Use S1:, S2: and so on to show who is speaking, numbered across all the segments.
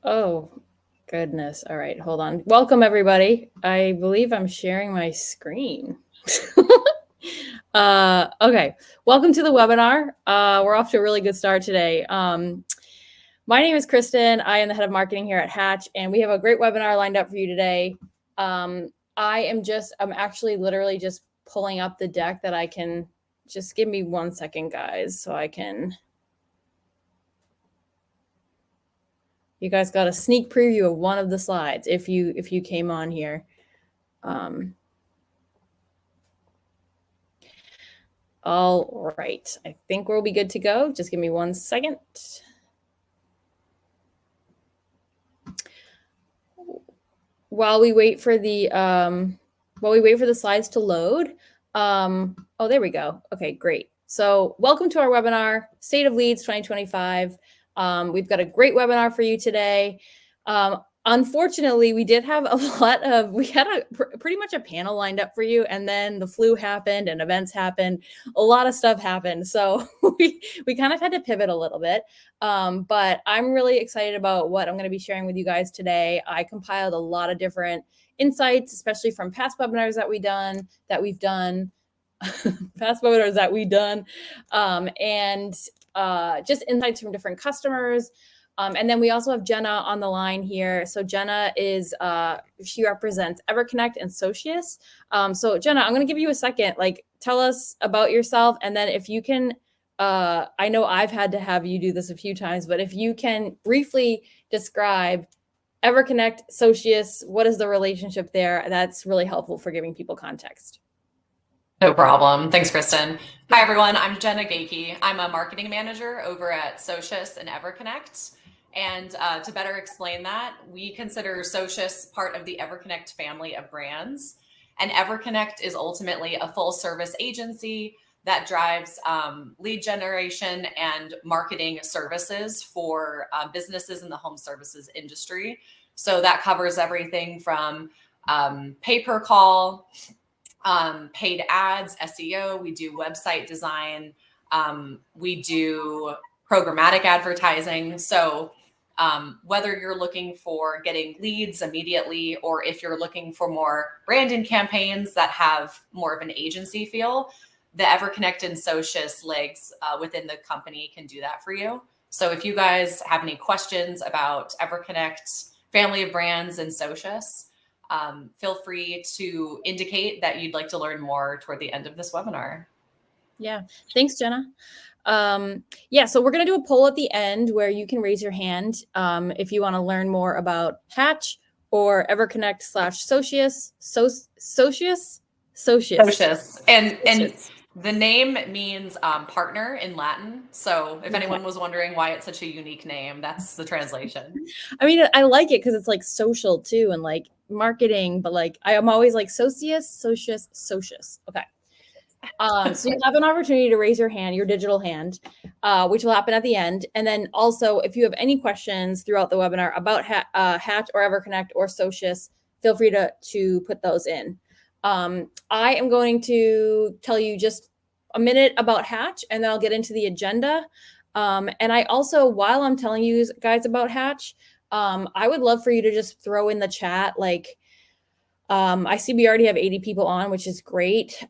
S1: Oh, goodness. All right, hold on. Welcome, everybody. I believe I'm sharing my screen. Okay, welcome to the webinar. We're off to a really good start today. My name is Kristen. I am the head of marketing here at Hatch, and we have a great webinar lined up for you today. I'm actually literally just pulling up the deck that I can, just give me 1 second, guys, so I can. You guys got a sneak preview of one of the slides if you came on here. All right, I think we'll be good to go. Just give me 1 second. While we wait for the slides to load. Oh, there we go. Okay, great. So welcome to our webinar, State of Leads 2025. We've got a great webinar for you today. Unfortunately, we had pretty much a panel lined up for you, and then the flu happened and events happened. A lot of stuff happened. So we kind of had to pivot a little bit. But I'm really excited about what I'm going to be sharing with you guys today. I compiled a lot of different insights, especially from past webinars that we've done, and just insights from different customers. And then we also have Jenna on the line here. So Jenna she represents EverConnect and Socius. So Jenna, I'm going to give you a second, tell us about yourself. And then if you can, I know I've had to have you do this a few times, but if you can briefly describe EverConnect, Socius, what is the relationship there? That's really helpful for giving people context.
S2: No problem. Thanks, Kristen. Hi, everyone. I'm Jenna Gakey. I'm a marketing manager over at Socius and EverConnect. And to better explain that, we consider Socius part of the EverConnect family of brands. And EverConnect is ultimately a full service agency that drives lead generation and marketing services for businesses in the home services industry. So that covers everything from pay per call, paid ads, SEO. We do website design. We do programmatic advertising. So whether you're looking for getting leads immediately, or if you're looking for more branding campaigns that have more of an agency feel, the EverConnect and Socius legs within the company can do that for you. So if you guys have any questions about EverConnect, family of brands, and Socius, feel free to indicate that you'd like to learn more toward the end of this webinar.
S1: Yeah, thanks, Jenna. So we're going to do a poll at the end where you can raise your hand if you want to learn more about Hatch or EverConnect /Socius.
S2: Socius. And the name means partner in Latin. So if anyone was wondering why it's such a unique name, that's the translation.
S1: I mean, I like it because it's like social too, and like marketing, but like I'm always like Socius. Okay. So you have an opportunity to raise your hand, your digital hand, which will happen at the end. And then also, if you have any questions throughout the webinar about Hatch or EverConnect or Socius, feel free to put those in. I am going to tell you just a minute about Hatch, and then I'll get into the agenda. And I also, while I'm telling you guys about Hatch, I would love for you to just throw in the chat, I see we already have 80 people on, which is great.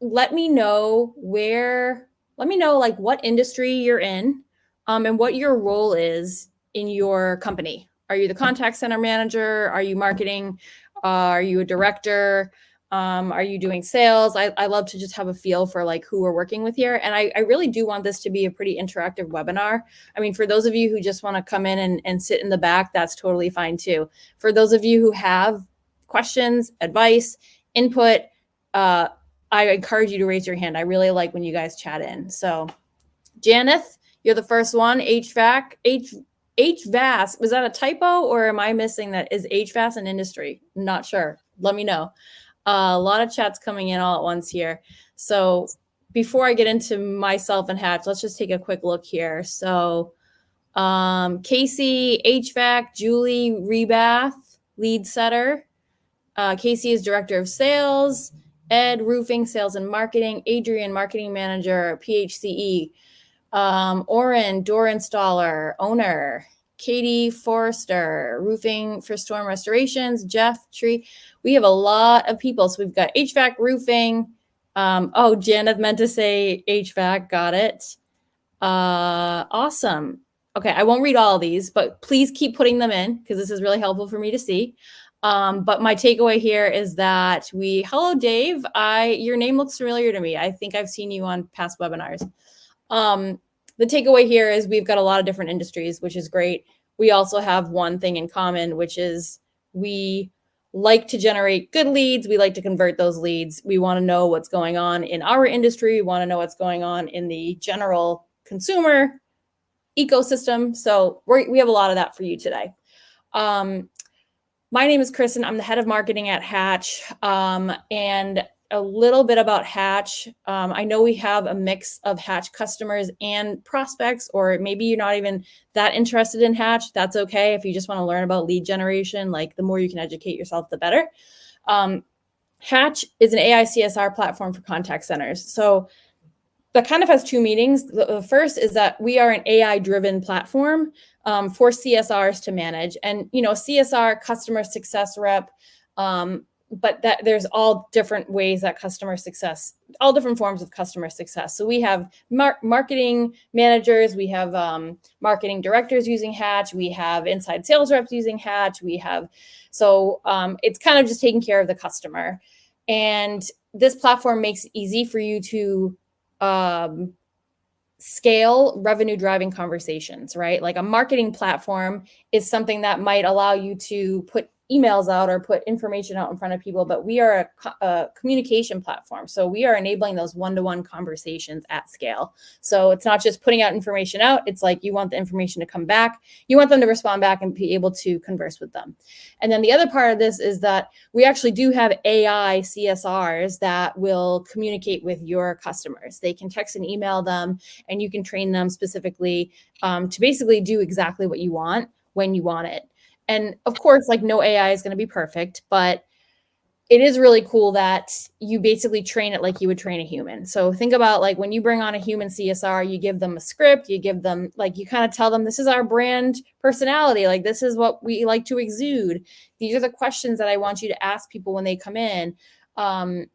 S1: Let me know what industry you're in, and what your role is in your company. Are you the contact center manager? Are you marketing? Are you a director? Are you doing sales? I love to just have a feel for who we're working with here. And I really do want this to be a pretty interactive webinar. I mean, for those of you who just want to come in and sit in the back, that's totally fine too. For those of you who have questions, advice, input, I encourage you to raise your hand. I really like when you guys chat in. So Janeth, you're the first one. HVAS. Was that a typo, or am I missing that? Is HVAS an industry? Not sure. Let me know. A lot of chats coming in all at once here. So before I get into myself and Hatch, let's just take a quick look here. So Casey, HVAC, Julie, Rebath, lead setter. Casey is director of sales. Ed, roofing, sales and marketing. Adrian, marketing manager, PHCE. Oren, door installer, owner. Katie Forrester, roofing for storm restorations. Jeff Tree. We have a lot of people. So we've got HVAC, roofing. Oh, Janet meant to say HVAC. Got it. Awesome. Okay, I won't read all of these, but please keep putting them in because this is really helpful for me to see. But my takeaway here is that hello, Dave. Your name looks familiar to me. I think I've seen you on past webinars. The takeaway here is we've got a lot of different industries, which is great. We also have one thing in common, which is we like to generate good leads. We like to convert those leads. We want to know what's going on in our industry. We want to know what's going on in the general consumer ecosystem. So we have a lot of that for you today. My name is Kristen. I'm the head of marketing at Hatch. And a little bit about Hatch. I know we have a mix of Hatch customers and prospects, or maybe you're not even that interested in Hatch. That's okay. If you just want to learn about lead generation, like the more you can educate yourself, the better. Hatch is an AI CSR platform for contact centers. So that kind of has two meanings. The first is that we are an AI-driven platform for CSRs to manage. And, CSR, customer success rep, but that there's all different ways that customer success, all different forms of customer success. So we have marketing managers, we have marketing directors using Hatch, we have inside sales reps using Hatch, it's kind of just taking care of the customer. And this platform makes it easy for you to scale revenue driving conversations, right? Like a marketing platform is something that might allow you to put emails out or put information out in front of people, but we are a communication platform. So we are enabling those one-to-one conversations at scale. So it's not just putting out information out. It's like you want the information to come back. You want them to respond back and be able to converse with them. And then the other part of this is that we actually do have AI CSRs that will communicate with your customers. They can text and email them, and you can train them specifically to basically do exactly what you want when you want it. And of course, like no AI is going to be perfect, but it is really cool that you basically train it like you would train a human. So think about like when you bring on a human CSR, you give them a script, you give them like, you kind of tell them, this is our brand personality. Like, this is what we like to exude. These are the questions that I want you to ask people when they come in. And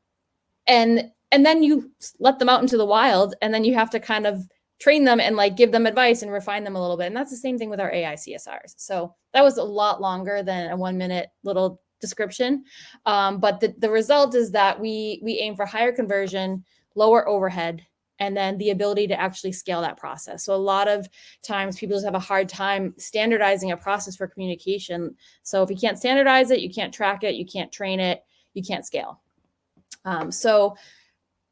S1: then you let them out into the wild, and then you have to kind of train them and like give them advice and refine them a little bit. And that's the same thing with our AI CSRs. So that was a lot longer than a 1-minute little description. But the result is that we aim for higher conversion, lower overhead, and then the ability to actually scale that process. So a lot of times people just have a hard time standardizing a process for communication. So if you can't standardize it, you can't track it, you can't train it, you can't scale. So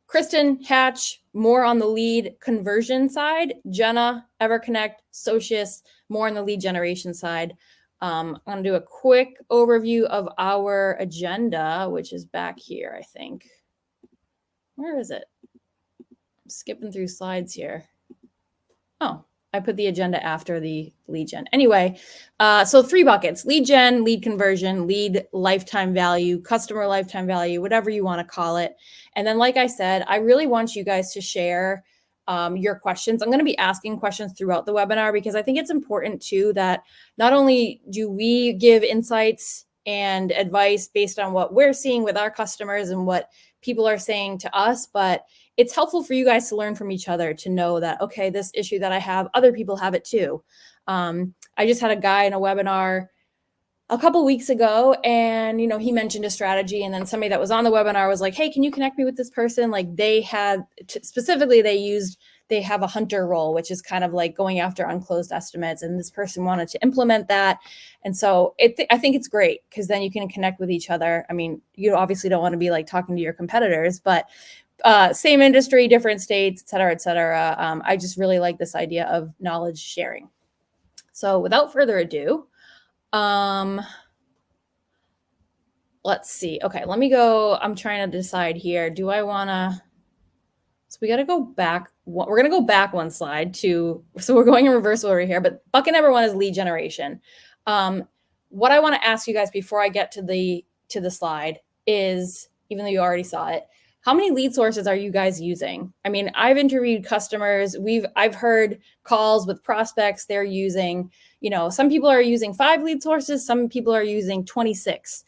S1: Kristen, Hatch, more on the lead conversion side. Jenna, EverConnect, Socius, more on the lead generation side. I'm going to do a quick overview of our agenda, which is back here, I think. Where is it? I'm skipping through slides here. Oh, I put the agenda after the lead gen. Anyway, so 3 buckets: lead gen, lead conversion, lead lifetime value, customer lifetime value, whatever you want to call it. And then, like I said, I really want you guys to share your questions. I'm going to be asking questions throughout the webinar because I think it's important too that not only do we give insights and advice based on what we're seeing with our customers and what people are saying to us, but it's helpful for you guys to learn from each other, to know that, okay, this issue that I have, other people have it too. I just had a guy in a webinar a couple weeks ago, and he mentioned a strategy, and then somebody that was on the webinar was like, hey, can you connect me with this person? Like, they had specifically, they have a hunter role, which is kind of like going after unclosed estimates, and this person wanted to implement that. And so I think it's great because then you can connect with each other. I mean, you obviously don't want to be like talking to your competitors, but same industry, different states, et cetera, et cetera. I just really like this idea of knowledge sharing. So without further ado, let's see. Okay, let me go. I'm trying to decide here. Do I want to? So we got to go back. We're going to go back one slide so we're going in reverse order here, but bucket number 1 is lead generation. What I want to ask you guys before I get to the slide is, even though you already saw it, how many lead sources are you guys using? I mean, I've interviewed customers. I've heard calls with prospects. They're using, some people are using 5 lead sources. Some people are using 26.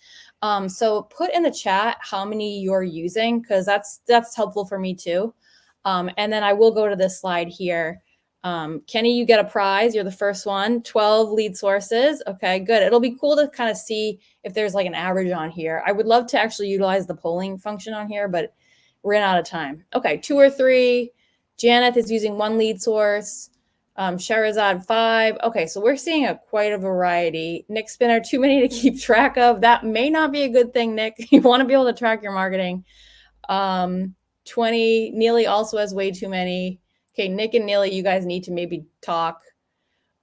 S1: So put in the chat how many you're using, because that's helpful for me too. And then I will go to this slide here. Kenny, you get a prize. You're the first one. 12 lead sources. Okay, good. It'll be cool to kind of see if there's like an average on here. I would love to actually utilize the polling function on here, but we're out of time. Okay, 2 or 3. Janet is using 1 lead source. Sherazad 5. Okay, so we're seeing quite a variety. Nick Spinner, too many to keep track of. That may not be a good thing, Nick. You want to be able to track your marketing. 20. Neely also has way too many. Okay, Nick and Neely, you guys need to maybe talk.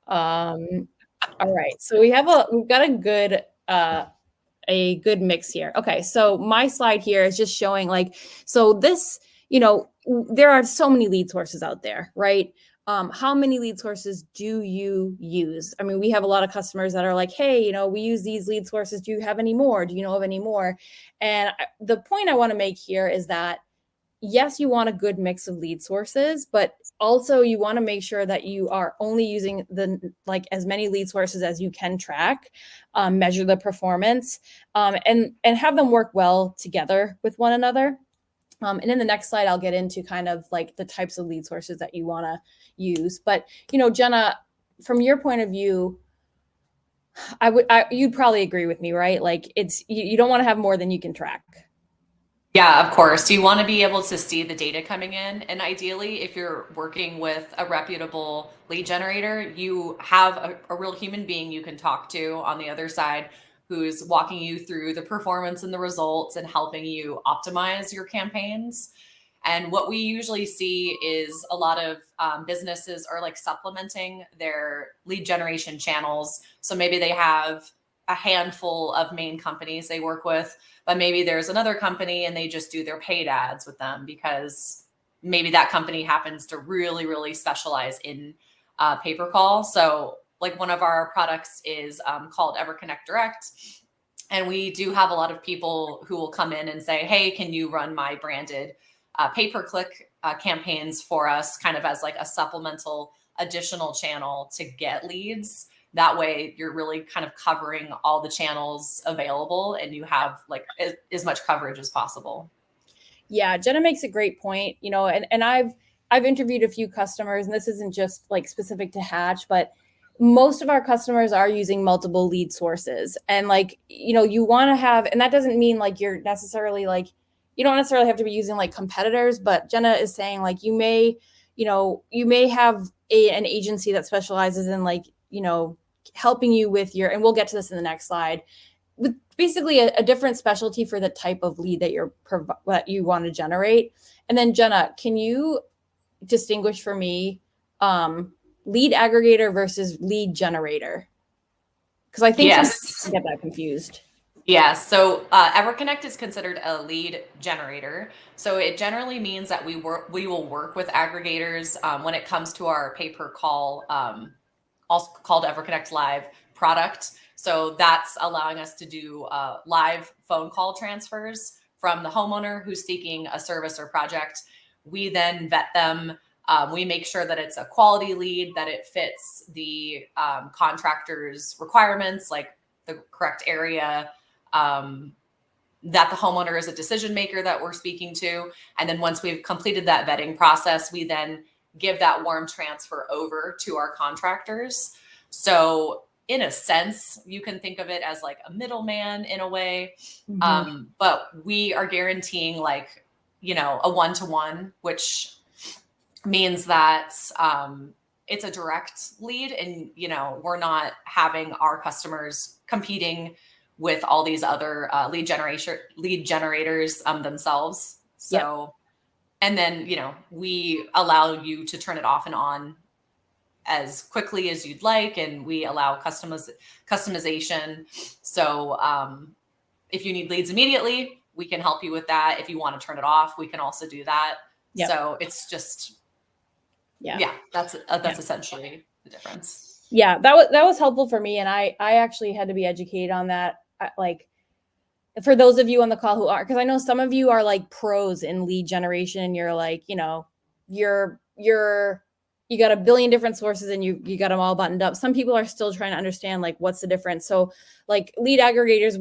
S1: All right, so we've got a good mix here. Okay, so my slide here is just showing so this, there are so many lead sources out there, right? How many lead sources do you use? I mean, we have a lot of customers that are like, hey, we use these lead sources. Do you have any more? Do you know of any more? And the point I want to make here is that yes, you want a good mix of lead sources, but also you want to make sure that you are only using as many lead sources as you can track, measure the performance, and have them work well together with one another. And in the next slide, I'll get into kind of like the types of lead sources that you want to use. But, Jenna, from your point of view, you'd probably agree with me, right? Like you don't want to have more than you can track.
S2: Yeah, of course. You want to be able to see the data coming in. And ideally, if you're working with a reputable lead generator, you have a real human being you can talk to on the other side who's walking you through the performance and the results and helping you optimize your campaigns. And what we usually see is a lot of businesses are like supplementing their lead generation channels. So maybe they have a handful of main companies they work with, but maybe there's another company and they just do their paid ads with them because maybe that company happens to really, really specialize in pay-per-call. So like one of our products is called EverConnect Direct. And we do have a lot of people who will come in and say, hey, can you run my branded pay-per-click campaigns for us, kind of as like a supplemental additional channel to get leads. That way you're really kind of covering all the channels available and you have like as much coverage as possible.
S1: Yeah, Jenna makes a great point, and I've interviewed a few customers, and this isn't just like specific to Hatch, but most of our customers are using multiple lead sources. And you want to have, and that doesn't mean like you're necessarily you don't necessarily have to be using like competitors, but Jenna is saying like you may have an agency that specializes in helping you with and we'll get to this in the next slide, with basically a different specialty for the type of lead that you want to generate. And then Jenna, can you distinguish for me lead aggregator versus lead generator? Because I think some people get that confused.
S2: Yeah, so EverConnect is considered a lead generator. So it generally means that we will work with aggregators when it comes to our pay-per-call, also called EverConnect Live product. So that's allowing us to do live phone call transfers from the homeowner who's seeking a service or project. We then vet them. We make sure that it's a quality lead, that it fits the contractor's requirements, like the correct area, that the homeowner is a decision maker that we're speaking to. And then once we've completed that vetting process, we then give that warm transfer over to our contractors. So in a sense, you can think of it as like a middleman in a way, but we are guaranteeing a one-to-one, which means that it's a direct lead and, we're not having our customers competing with all these other lead generators themselves. So, yep. And then, we allow you to turn it off and on as quickly as you'd like. And we allow customization. So if you need leads immediately, we can help you with that. If you want to turn it off, we can also do that. Yep. So it's just, that's essentially the difference.
S1: Yeah, that was helpful for me. And I actually had to be educated on that. for those of you on the call who are, because I know some of you are like pros in lead generation. You're like, you know, you got a billion different sources and you got them all buttoned up. Some people are still trying to understand like what's the difference. So like lead aggregators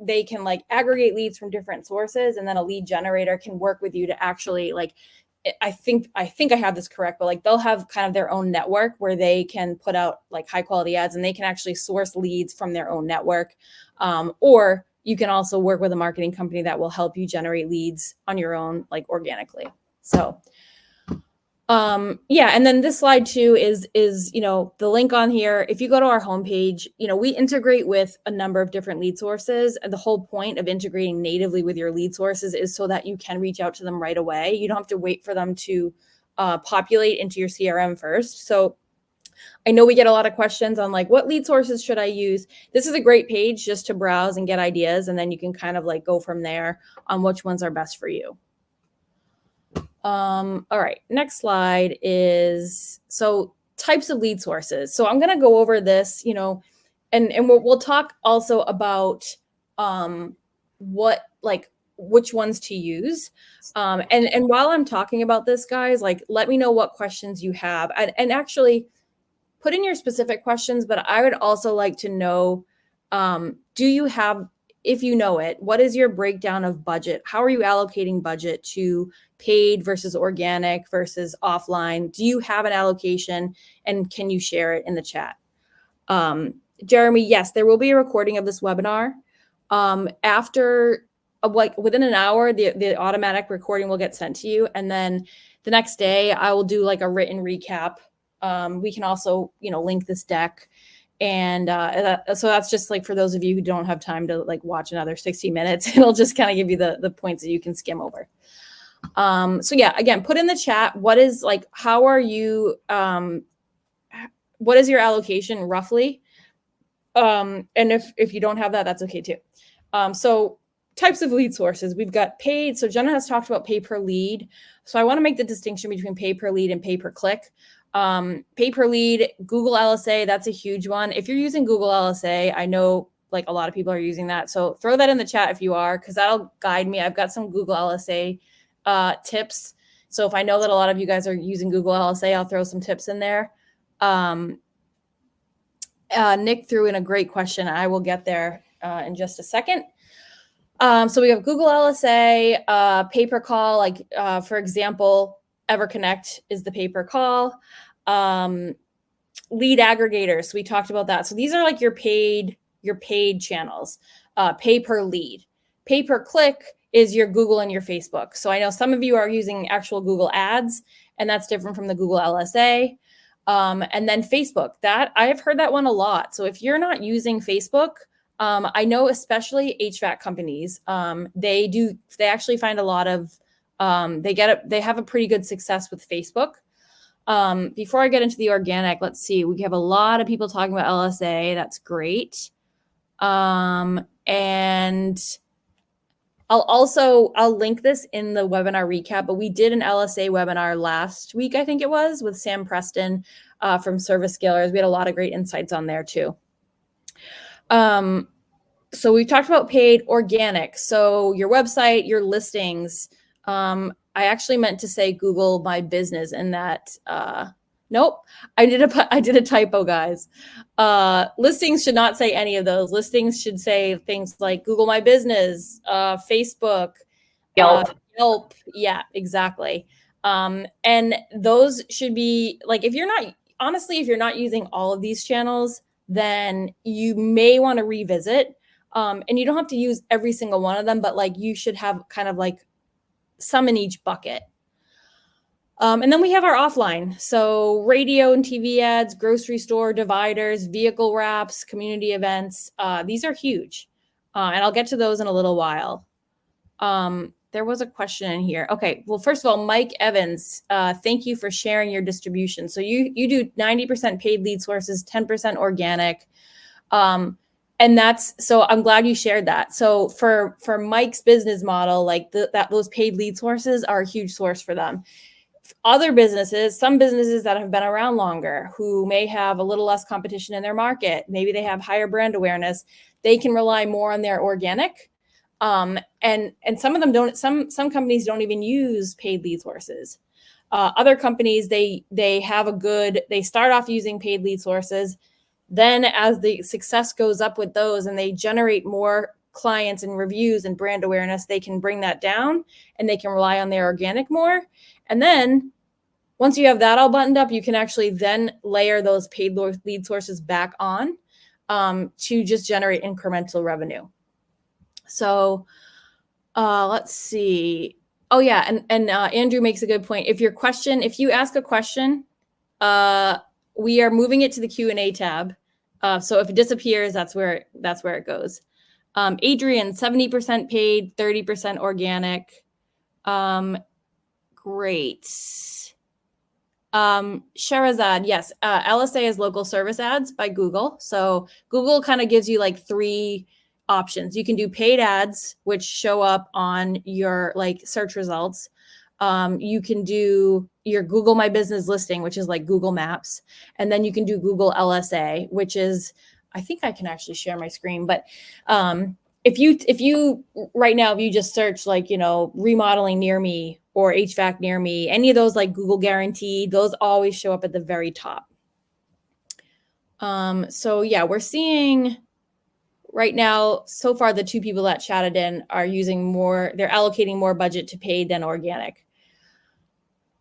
S1: they can like aggregate leads from different sources, and then a lead generator can work with you to actually like, I think I have this correct, but like they'll have kind of their own network where they can put out like high quality ads, and they can actually source leads from their own network. Or you can also work with a marketing company that will help you generate leads on your own, like organically. So yeah, and then this slide too is you know, the link on here. If you go to our homepage, you know, we integrate with a number of different lead sources, and the whole point of integrating natively with your lead sources is so that you can reach out to them right away. You don't have to wait for them to populate into your CRM first. So I know we get a lot of questions on like, what lead sources should I use? This is a great page just to browse and get ideas, and then you can kind of like go from there on which ones are best for you. All right, next slide is, so types of lead sources. So I'm going to go over this, you know, and we'll talk also about what, like, which ones to use. And while I'm talking about this, guys, like, let me know what questions you have, and actually put in your specific questions, but I would also like to know, do you have, if you know it, what is your breakdown of budget? How are you allocating budget to paid versus organic versus offline? Do you have an allocation, and can you share it in the chat? Jeremy, yes, there will be a recording of this webinar. After like within an hour, the automatic recording will get sent to you. And then the next day I will do like a written recap. We can also, you know, link this deck. And so that's just like for those of you who don't have time to like watch another 60 minutes, it'll just kind of give you the points that you can skim over. So yeah, again, put in the chat, what is like, how are you, what is your allocation roughly? And if you don't have that, that's okay too. So types of lead sources, we've got paid. So Jenna has talked about pay per lead. So I want to make the distinction between pay per lead and pay per click. Pay per lead, Google LSA, that's a huge one. If you're using Google LSA, I know like a lot of people are using that. So throw that in the chat if you are, because that'll guide me. I've got some Google LSA tips. So if I know that a lot of you guys are using Google LSA, I'll throw some tips in there. Nick threw in a great question. I will get there in just a second. So we have Google LSA, pay per call, like for example, EverConnect is the pay per call. Lead aggregators, so we talked about that. So these are like your paid channels. Pay per lead. Pay per click is your Google and your Facebook. So I know some of you are using actual Google ads, and that's different from the Google LSA. And then Facebook, that I have heard that one a lot. So if you're not using Facebook, I know especially HVAC companies, they actually find a lot of, they have a pretty good success with Facebook. Before I get into the organic, let's see, we have a lot of people talking about LSA. That's great. And I'll link this in the webinar recap, but we did an LSA webinar last week, I think it was, with Sam Preston from Service Scalers. We had a lot of great insights on there too. So we talked about paid, organic. So your website, your listings. I actually meant to say Google My Business in that. Nope, I did a typo, guys. Listings should not say any of those. Listings should say things like Google My Business, Facebook, Yelp. Yeah, exactly. And those should be like, if you're not using all of these channels, then you may want to revisit. And you don't have to use every single one of them, but like you should have kind of like some in each bucket. And then we have our offline. So radio and TV ads, grocery store dividers, vehicle wraps, community events. These are huge. And I'll get to those in a little while. There was a question in here. Okay. Well, first of all, Mike Evans, thank you for sharing your distribution. So you do 90% paid lead sources, 10% organic. And so I'm glad you shared that. So for Mike's business model, like those paid lead sources are a huge source for them. Other businesses, some businesses that have been around longer, who may have a little less competition in their market, maybe they have higher brand awareness, they can rely more on their organic. And some of them don't, some companies don't even use paid lead sources. Other companies, they have a good, they start off using paid lead sources. Then as the success goes up with those and they generate more clients and reviews and brand awareness, they can bring that down and they can rely on their organic more. And then once you have that all buttoned up, you can actually then layer those paid lead sources back on to just generate incremental revenue. So let's see. Oh yeah, and Andrew makes a good point. If you ask a question, we are moving it to the Q&A tab. So if it disappears, that's where it goes. Adrian, 70% paid, 30% organic. Great. Sherazad, yes. LSA is local service ads by Google. So Google kind of gives you like 3 options. You can do paid ads, which show up on your like search results. You can do your Google My Business listing, which is like Google Maps. And then you can do Google LSA, which is, I think I can actually share my screen, but if you right now, if you just search like, remodeling near me or HVAC near me, any of those like Google guaranteed, those always show up at the very top. So yeah, we're seeing right now, so far, the 2 people that chatted in are using more, they're allocating more budget to paid than organic.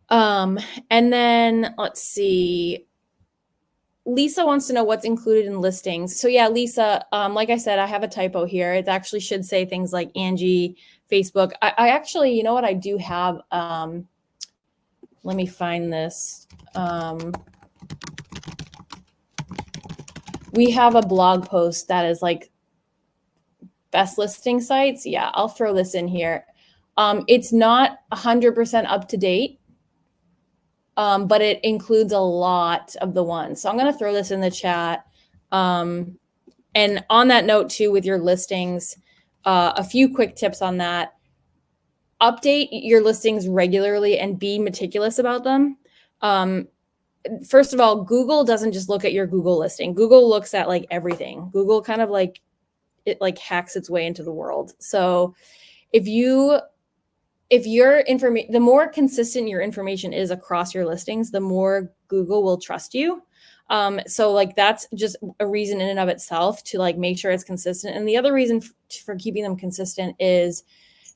S1: And then let's see. Lisa wants to know what's included in listings. So yeah, Lisa, like I said, I have a typo here. It actually should say things like Angie, Facebook. I actually, you know what I do have? Let me find this. We have a blog post that is like best listing sites. Yeah, I'll throw this in here. It's not 100% up to date. But it includes a lot of the ones. So I'm going to throw this in the chat. And on that note too, with your listings, a few quick tips on that. Update your listings regularly and be meticulous about them. First of all, Google doesn't just look at your Google listing. Google looks at like everything. Google kind of like, it like hacks its way into the world. So if your information, the more consistent your information is across your listings, the more Google will trust you. So like that's just a reason in and of itself to like make sure it's consistent. And the other reason for keeping them consistent is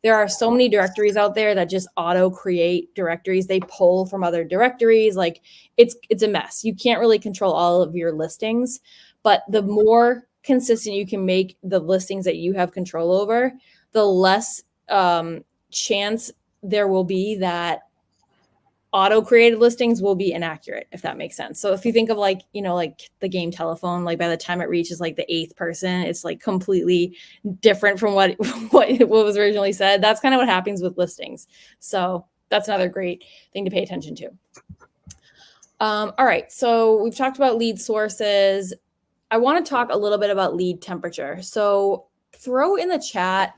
S1: there are so many directories out there that just auto create directories. They pull from other directories. Like it's a mess. You can't really control all of your listings, but the more consistent you can make the listings that you have control over, the less chance there will be that auto-created listings will be inaccurate, if that makes sense. So if you think of like, like the game telephone, like by the time it reaches like the 8th person, it's like completely different from what was originally said. That's kind of what happens with listings. So that's another great thing to pay attention to. All right, so we've talked about lead sources. I want to talk a little bit about lead temperature. So throw in the chat.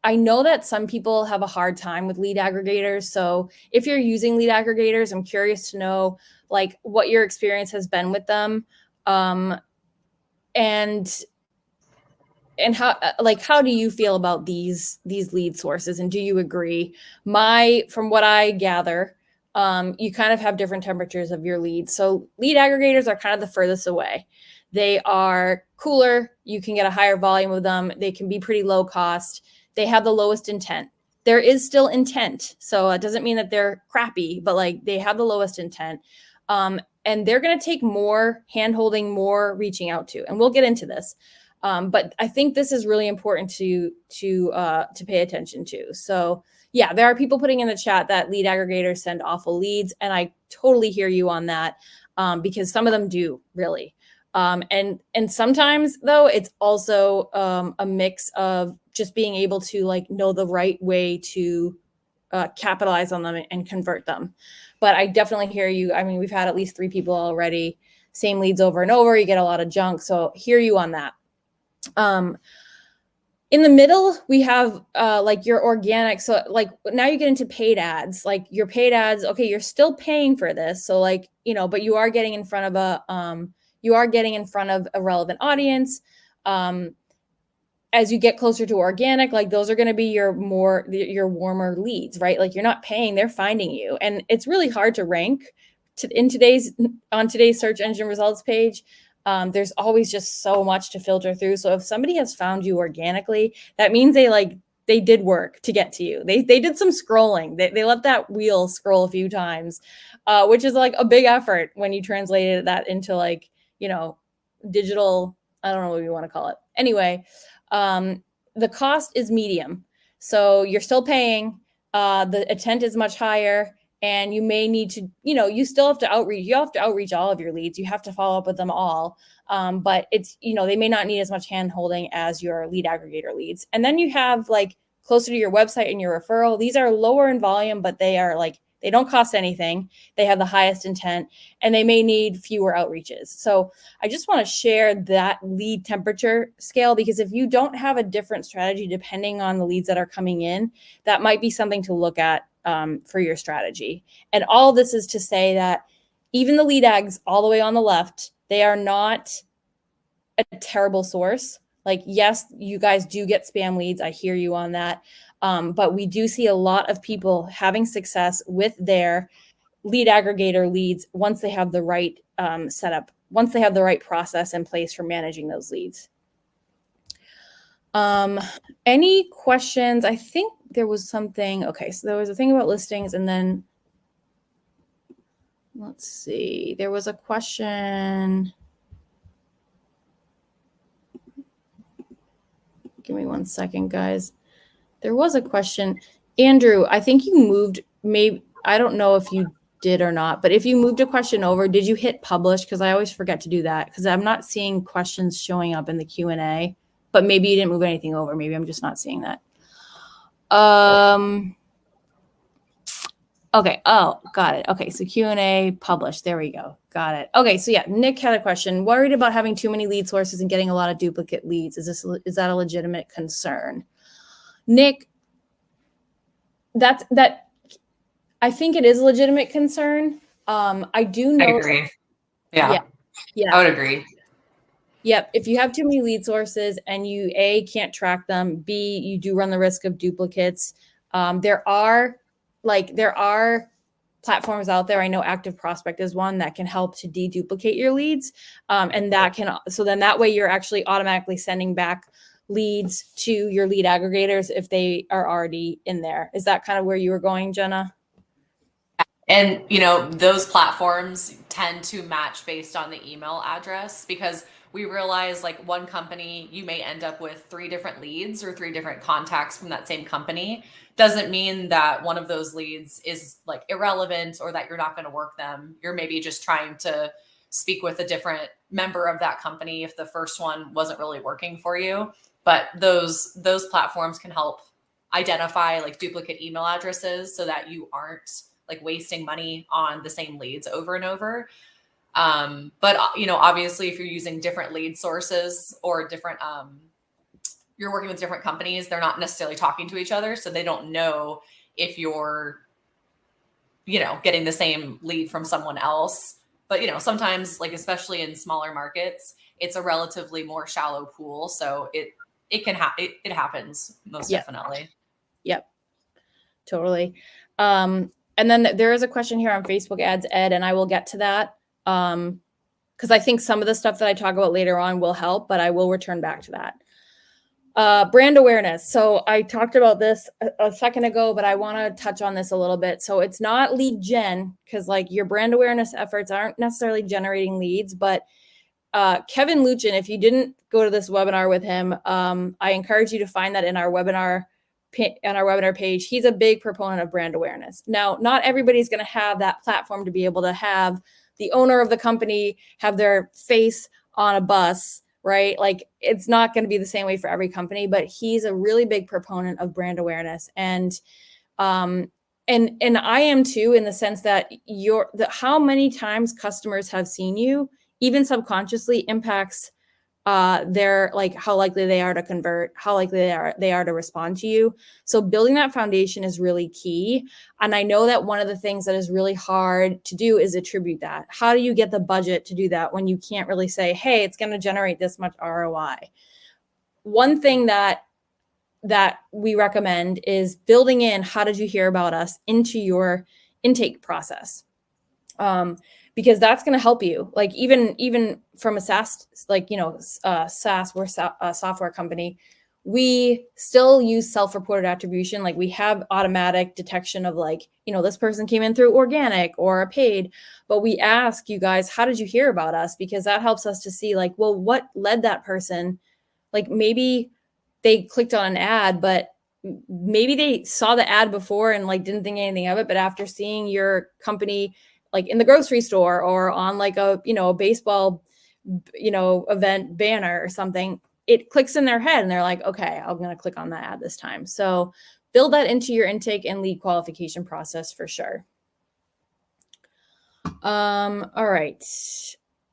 S1: I know that some people have a hard time with lead aggregators. So if you're using lead aggregators, I'm curious to know like what your experience has been with them. And how do you feel about these lead sources? And do you agree? From what I gather, you kind of have different temperatures of your leads. So lead aggregators are kind of the furthest away. They are cooler. You can get a higher volume of them. They can be pretty low cost. They have the lowest intent. There is still intent. So it doesn't mean that they're crappy, but like they have the lowest intent. And they're going to take more hand-holding, more reaching out to. And we'll get into this. But I think this is really important to pay attention to. So yeah, there are people putting in the chat that lead aggregators send awful leads. And I totally hear you on that because some of them do really. And sometimes though, it's also a mix of just being able to like know the right way to capitalize on them and convert them. But I definitely hear you. I mean, we've had at least 3 people already, same leads over and over. You get a lot of junk. So hear you on that. In the middle, we have like your organic. So like now you get into paid ads, like your paid ads. Okay, you're still paying for this. So like, but you are getting in front of a relevant audience. as you get closer to organic, like those are going to be your warmer leads, right? Like you're not paying, they're finding you. And it's really hard to rank on today's search engine results page. There's always just so much to filter through. So if somebody has found you organically, that means they did work to get to you. They did some scrolling. They let that wheel scroll a few times, which is like a big effort when you translated that into like, digital, I don't know what you want to call it. Anyway, the cost is medium. So you're still paying, the intent is much higher, and you may need to, you still have to outreach. You have to outreach all of your leads. You have to follow up with them all. But it's, they may not need as much hand holding as your lead aggregator leads. And then you have like closer to your website and your referral. These are lower in volume, but they are like, they don't cost anything. They have the highest intent, and they may need fewer outreaches. So I just want to share that lead temperature scale, because if you don't have a different strategy depending on the leads that are coming in, that might be something to look at for your strategy. And all this is to say that even the lead ags all the way on the left, they are not a terrible source. Like, yes, you guys do get spam leads. I hear you on that. But we do see a lot of people having success with their lead aggregator leads once they have the right setup, once they have the right process in place for managing those leads. Any questions? I think there was something. Okay, so there was a thing about listings, and then let's see. There was a question. Give me 1 second, guys. There was a question. Andrew, I think you moved, maybe, I don't know if you did or not, but if you moved a question over, did you hit publish? Because I always forget to do that, because I'm not seeing questions showing up in the Q&A, but maybe you didn't move anything over. Maybe I'm just not seeing that. Okay. Oh, got it. Okay. So Q&A published. There we go. Got it. Okay. So yeah, Nick had a question. Worried about having too many lead sources and getting a lot of duplicate leads. Is that a legitimate concern? Nick, I think it is a legitimate concern. I do know.
S2: I agree. Yeah. I would agree.
S1: Yep. If you have too many lead sources and you can't track them, B, you do run the risk of duplicates. There are platforms out there. I know Active Prospect is one that can help to deduplicate your leads. And that way you're actually automatically sending back leads to your lead aggregators if they are already in there. Is that kind of where you were going, Jenna?
S2: And, those platforms tend to match based on the email address, because we realize like one company, you may end up with 3 different leads or 3 different contacts from that same company. Doesn't mean that one of those leads is like irrelevant or that you're not going to work them. You're maybe just trying to speak with a different member of that company if the first one wasn't really working for you. But those platforms can help identify like duplicate email addresses so that you aren't like wasting money on the same leads over and over. But obviously if you're using different lead sources or different, you're working with different companies, they're not necessarily talking to each other. So they don't know if you're, getting the same lead from someone else. But, sometimes like, especially in smaller markets, it's a relatively more shallow pool. So it can happen. It happens most definitely.
S1: Yep. Totally. And then there is a question here on Facebook ads, Ed, and I will get to that. Because I think some of the stuff that I talk about later on will help, but I will return back to that. Brand awareness. So I talked about this a second ago, but I want to touch on this a little bit. So it's not lead gen, because like your brand awareness efforts aren't necessarily generating leads, but Kevin Luchin, if you didn't go to this webinar with him, I encourage you to find that in our webinar on our webinar page. He's a big proponent of brand awareness. Now, not everybody's going to have that platform to be able to have the owner of the company have their face on a bus, right? Like it's not going to be the same way for every company, but he's a really big proponent of brand awareness. And I am too, in the sense that how many times customers have seen you, even subconsciously, impacts they're like how likely they are to convert, how likely they are to respond to you. So building that foundation is really key. And I know that one of the things that is really hard to do is attribute that. How do you get the budget to do that when you can't really say, hey, it's going to generate this much ROI? one thing that we recommend is building in how did you hear about us into your intake process, because that's going to help you. Like even from a SaaS, like, SaaS, we're a software company, we still use self-reported attribution. Like we have automatic detection of like, this person came in through organic or a paid, but we ask you guys, how did you hear about us? Because that helps us to see like, well, what led that person? Like maybe they clicked on an ad, but maybe they saw the ad before and like didn't think anything of it. But after seeing your company like in the grocery store or on like a, a baseball, event banner or something, it clicks in their head and they're like, okay, I'm going to click on that ad this time. So build that into your intake and lead qualification process for sure. All right.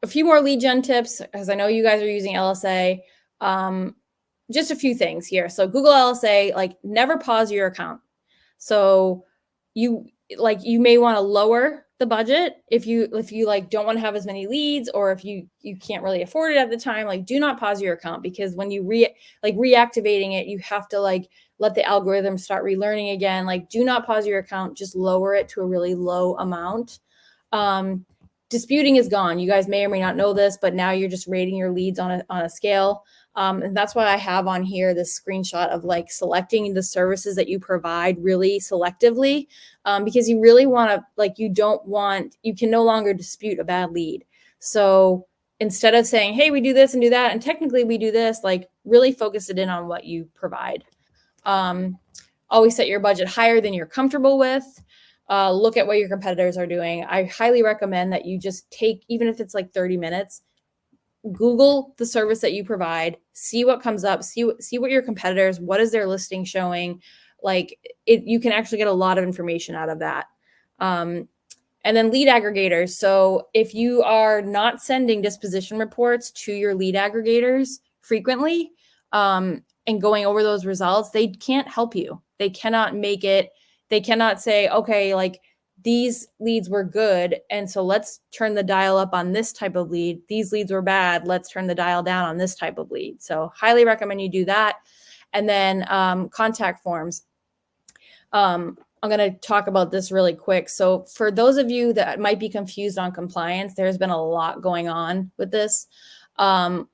S1: A few more lead gen tips, because I know you guys are using LSA. Just a few things here. So Google LSA, like never pause your account. So you may want to lower the budget if you like don't want to have as many leads, or if you can't really afford it at the time. Like do not pause your account, because when you reactivating it, you have to like let the algorithm start relearning again. Like do not pause your account, just lower it to a really low amount. Disputing is gone. You guys may or may not know this, but now you're just rating your leads on a scale. And that's why I have on here this screenshot of like selecting the services that you provide really selectively, because you really want to, like, you can no longer dispute a bad lead. So instead of saying, hey, we do this and do that, and technically we do this, like really focus it in on what you provide. Always set your budget higher than you're comfortable with. Look at what your competitors are doing. I highly recommend that you just take, even if it's like 30 minutes, Google the service that you provide, see what comes up, see what your competitors, what is their listing showing. Like you can actually get a lot of information out of that. And then lead aggregators. So if you are not sending disposition reports to your lead aggregators frequently, and going over those results, they can't help you. They cannot make it. They cannot say, okay, like these leads were good, and so let's turn the dial up on this type of lead. These leads were bad. Let's turn the dial down on this type of lead. So highly recommend you do that. And then contact forms. I'm going to talk about this really quick. So for those of you that might be confused on compliance, there's been a lot going on with this. The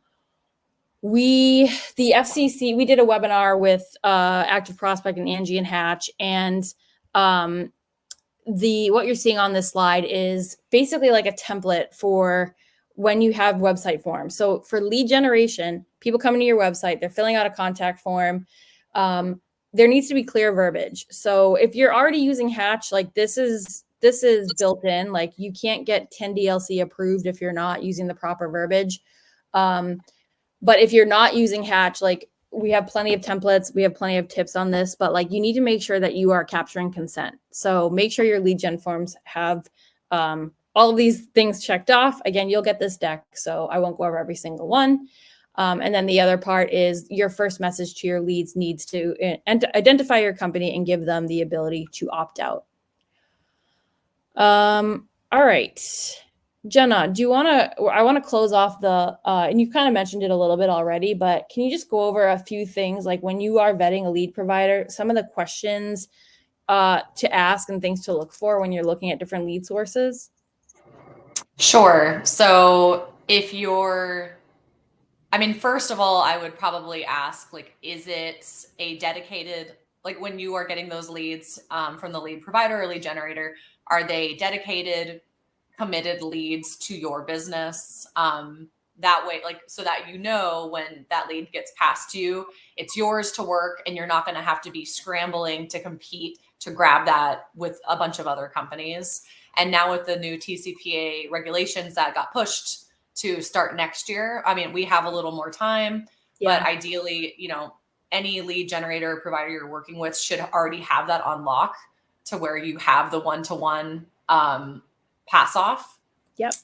S1: FCC, we did a webinar with Active Prospect and Angie and Hatch, and what you're seeing on this slide is basically like a template for when you have website forms. So for lead generation, people coming to your website, they're filling out a contact form. There needs to be clear verbiage. So if you're already using Hatch, like this is built in. Like you can't get 10 DLC approved if you're not using the proper verbiage. But if you're not using Hatch, like we have plenty of templates, we have plenty of tips on this, but like you need to make sure that you are capturing consent. So make sure your lead gen forms have all of these things checked off. Again, you'll get this deck, so I won't go over every single one. And then the other part is your first message to your leads needs to identify your company and give them the ability to opt out. All right. Jenna, I want to close off and you kind of mentioned it a little bit already, but can you just go over a few things, like when you are vetting a lead provider, some of the questions to ask and things to look for when you're looking at different lead sources?
S2: Sure. So first of all, I would probably ask, like, is it a dedicated, like when you are getting those leads from the lead provider or lead generator, are they dedicated, committed leads to your business? That way, like, so that when that lead gets passed to you, it's yours to work, and you're not going to have to be scrambling to compete to grab that with a bunch of other companies. And now with the new TCPA regulations that got pushed to start next year, we have a little more time, but ideally, any lead generator or provider you're working with should already have that on lock to where you have the one-to-one pass off.
S1: Yep.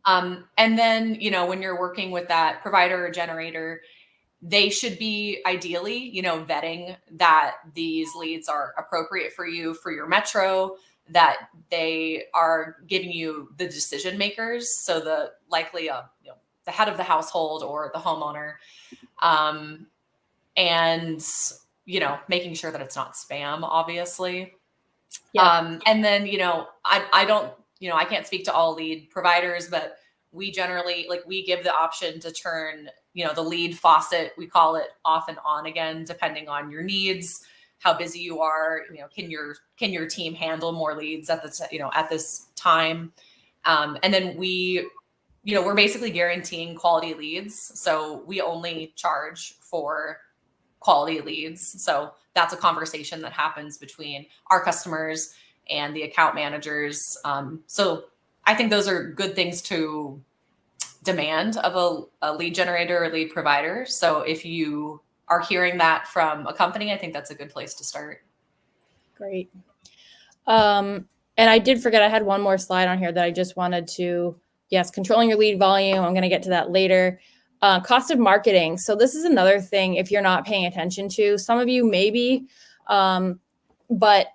S2: And then, when you're working with that provider or generator, they should be ideally, vetting that these leads are appropriate for you, for your metro, that they are giving you the decision makers. So the likely, the head of the household or the homeowner. and, making sure that it's not spam, obviously.
S1: Yeah.
S2: And then, I don't, I can't speak to all lead providers, but we generally, like, we give the option to turn, the lead faucet, we call it, off and on again, depending on your needs, how busy you are, can your team handle more leads at at this time. And then we're basically guaranteeing quality leads. So we only charge for quality leads. So that's a conversation that happens between our customers and the account managers. So I think those are good things to demand of a lead generator or lead provider. So if you are hearing that from a company, I think that's a good place to start.
S1: Great. And I did forget, I had one more slide on here that I just wanted to, yes, controlling your lead volume. I'm going to get to that later. Cost of marketing. So this is another thing, if you're not paying attention to, some of you maybe, but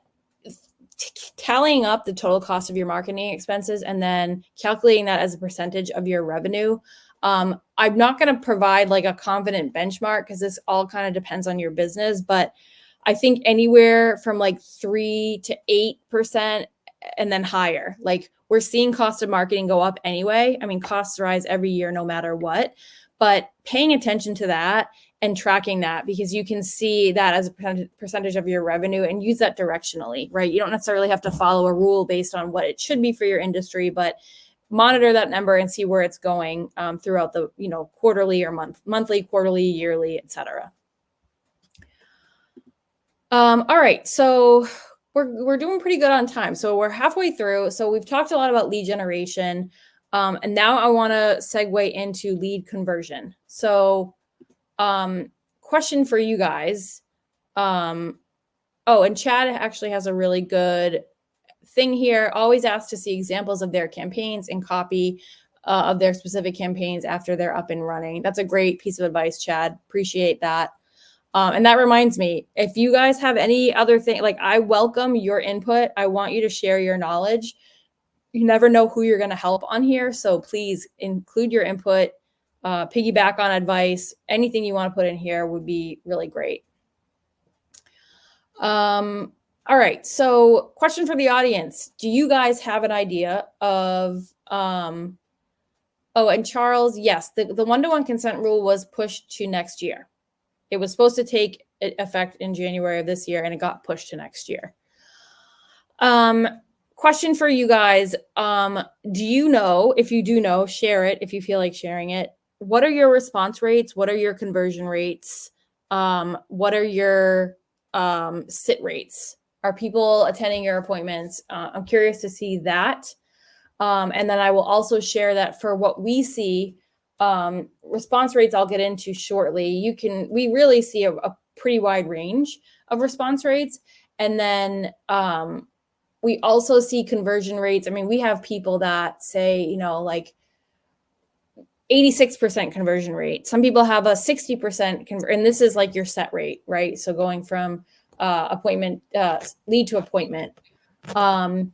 S1: tallying up the total cost of your marketing expenses and then calculating that as a percentage of your revenue. I'm not going to provide like a confident benchmark because this all kind of depends on your business, but I think anywhere from like 3 to 8% and then higher. Like we're seeing cost of marketing go up anyway. I mean, costs rise every year, no matter what, but paying attention to that and tracking that, because you can see that as a percentage of your revenue and use that directionally, right? You don't necessarily have to follow a rule based on what it should be for your industry, but monitor that number and see where it's going throughout the, quarterly or monthly, quarterly, yearly, et cetera. All right, so we're doing pretty good on time. So we're halfway through. So we've talked a lot about lead generation, and now I want to segue into lead conversion. So, question for you guys. And Chad actually has a really good thing here. Always ask to see examples of their campaigns and copy of their specific campaigns after they're up and running. That's a great piece of advice, Chad. Appreciate that. And that reminds me, if you guys have any other thing, like I welcome your input. I want you to share your knowledge. You never know who you're going to help on here. So please include your input, piggyback on advice. Anything you want to put in here would be really great. All right. So question for the audience. Do you guys have an idea of, and Charles, yes, the one-to-one consent rule was pushed to next year. It was supposed to take effect in January of this year, and it got pushed to next year. Question for you guys. Do you know, if you do know, share it if you feel like sharing it. What are your response rates? What are your conversion rates? What are your sit rates? Are people attending your appointments? I'm curious to see that. And then I will also share that for what we see, response rates I'll get into shortly. We really see a pretty wide range of response rates. And then we also see conversion rates. I mean, we have people that say, like 86% conversion rate. Some people have a 60% and this is like your set rate, right? So going from appointment, lead to appointment. And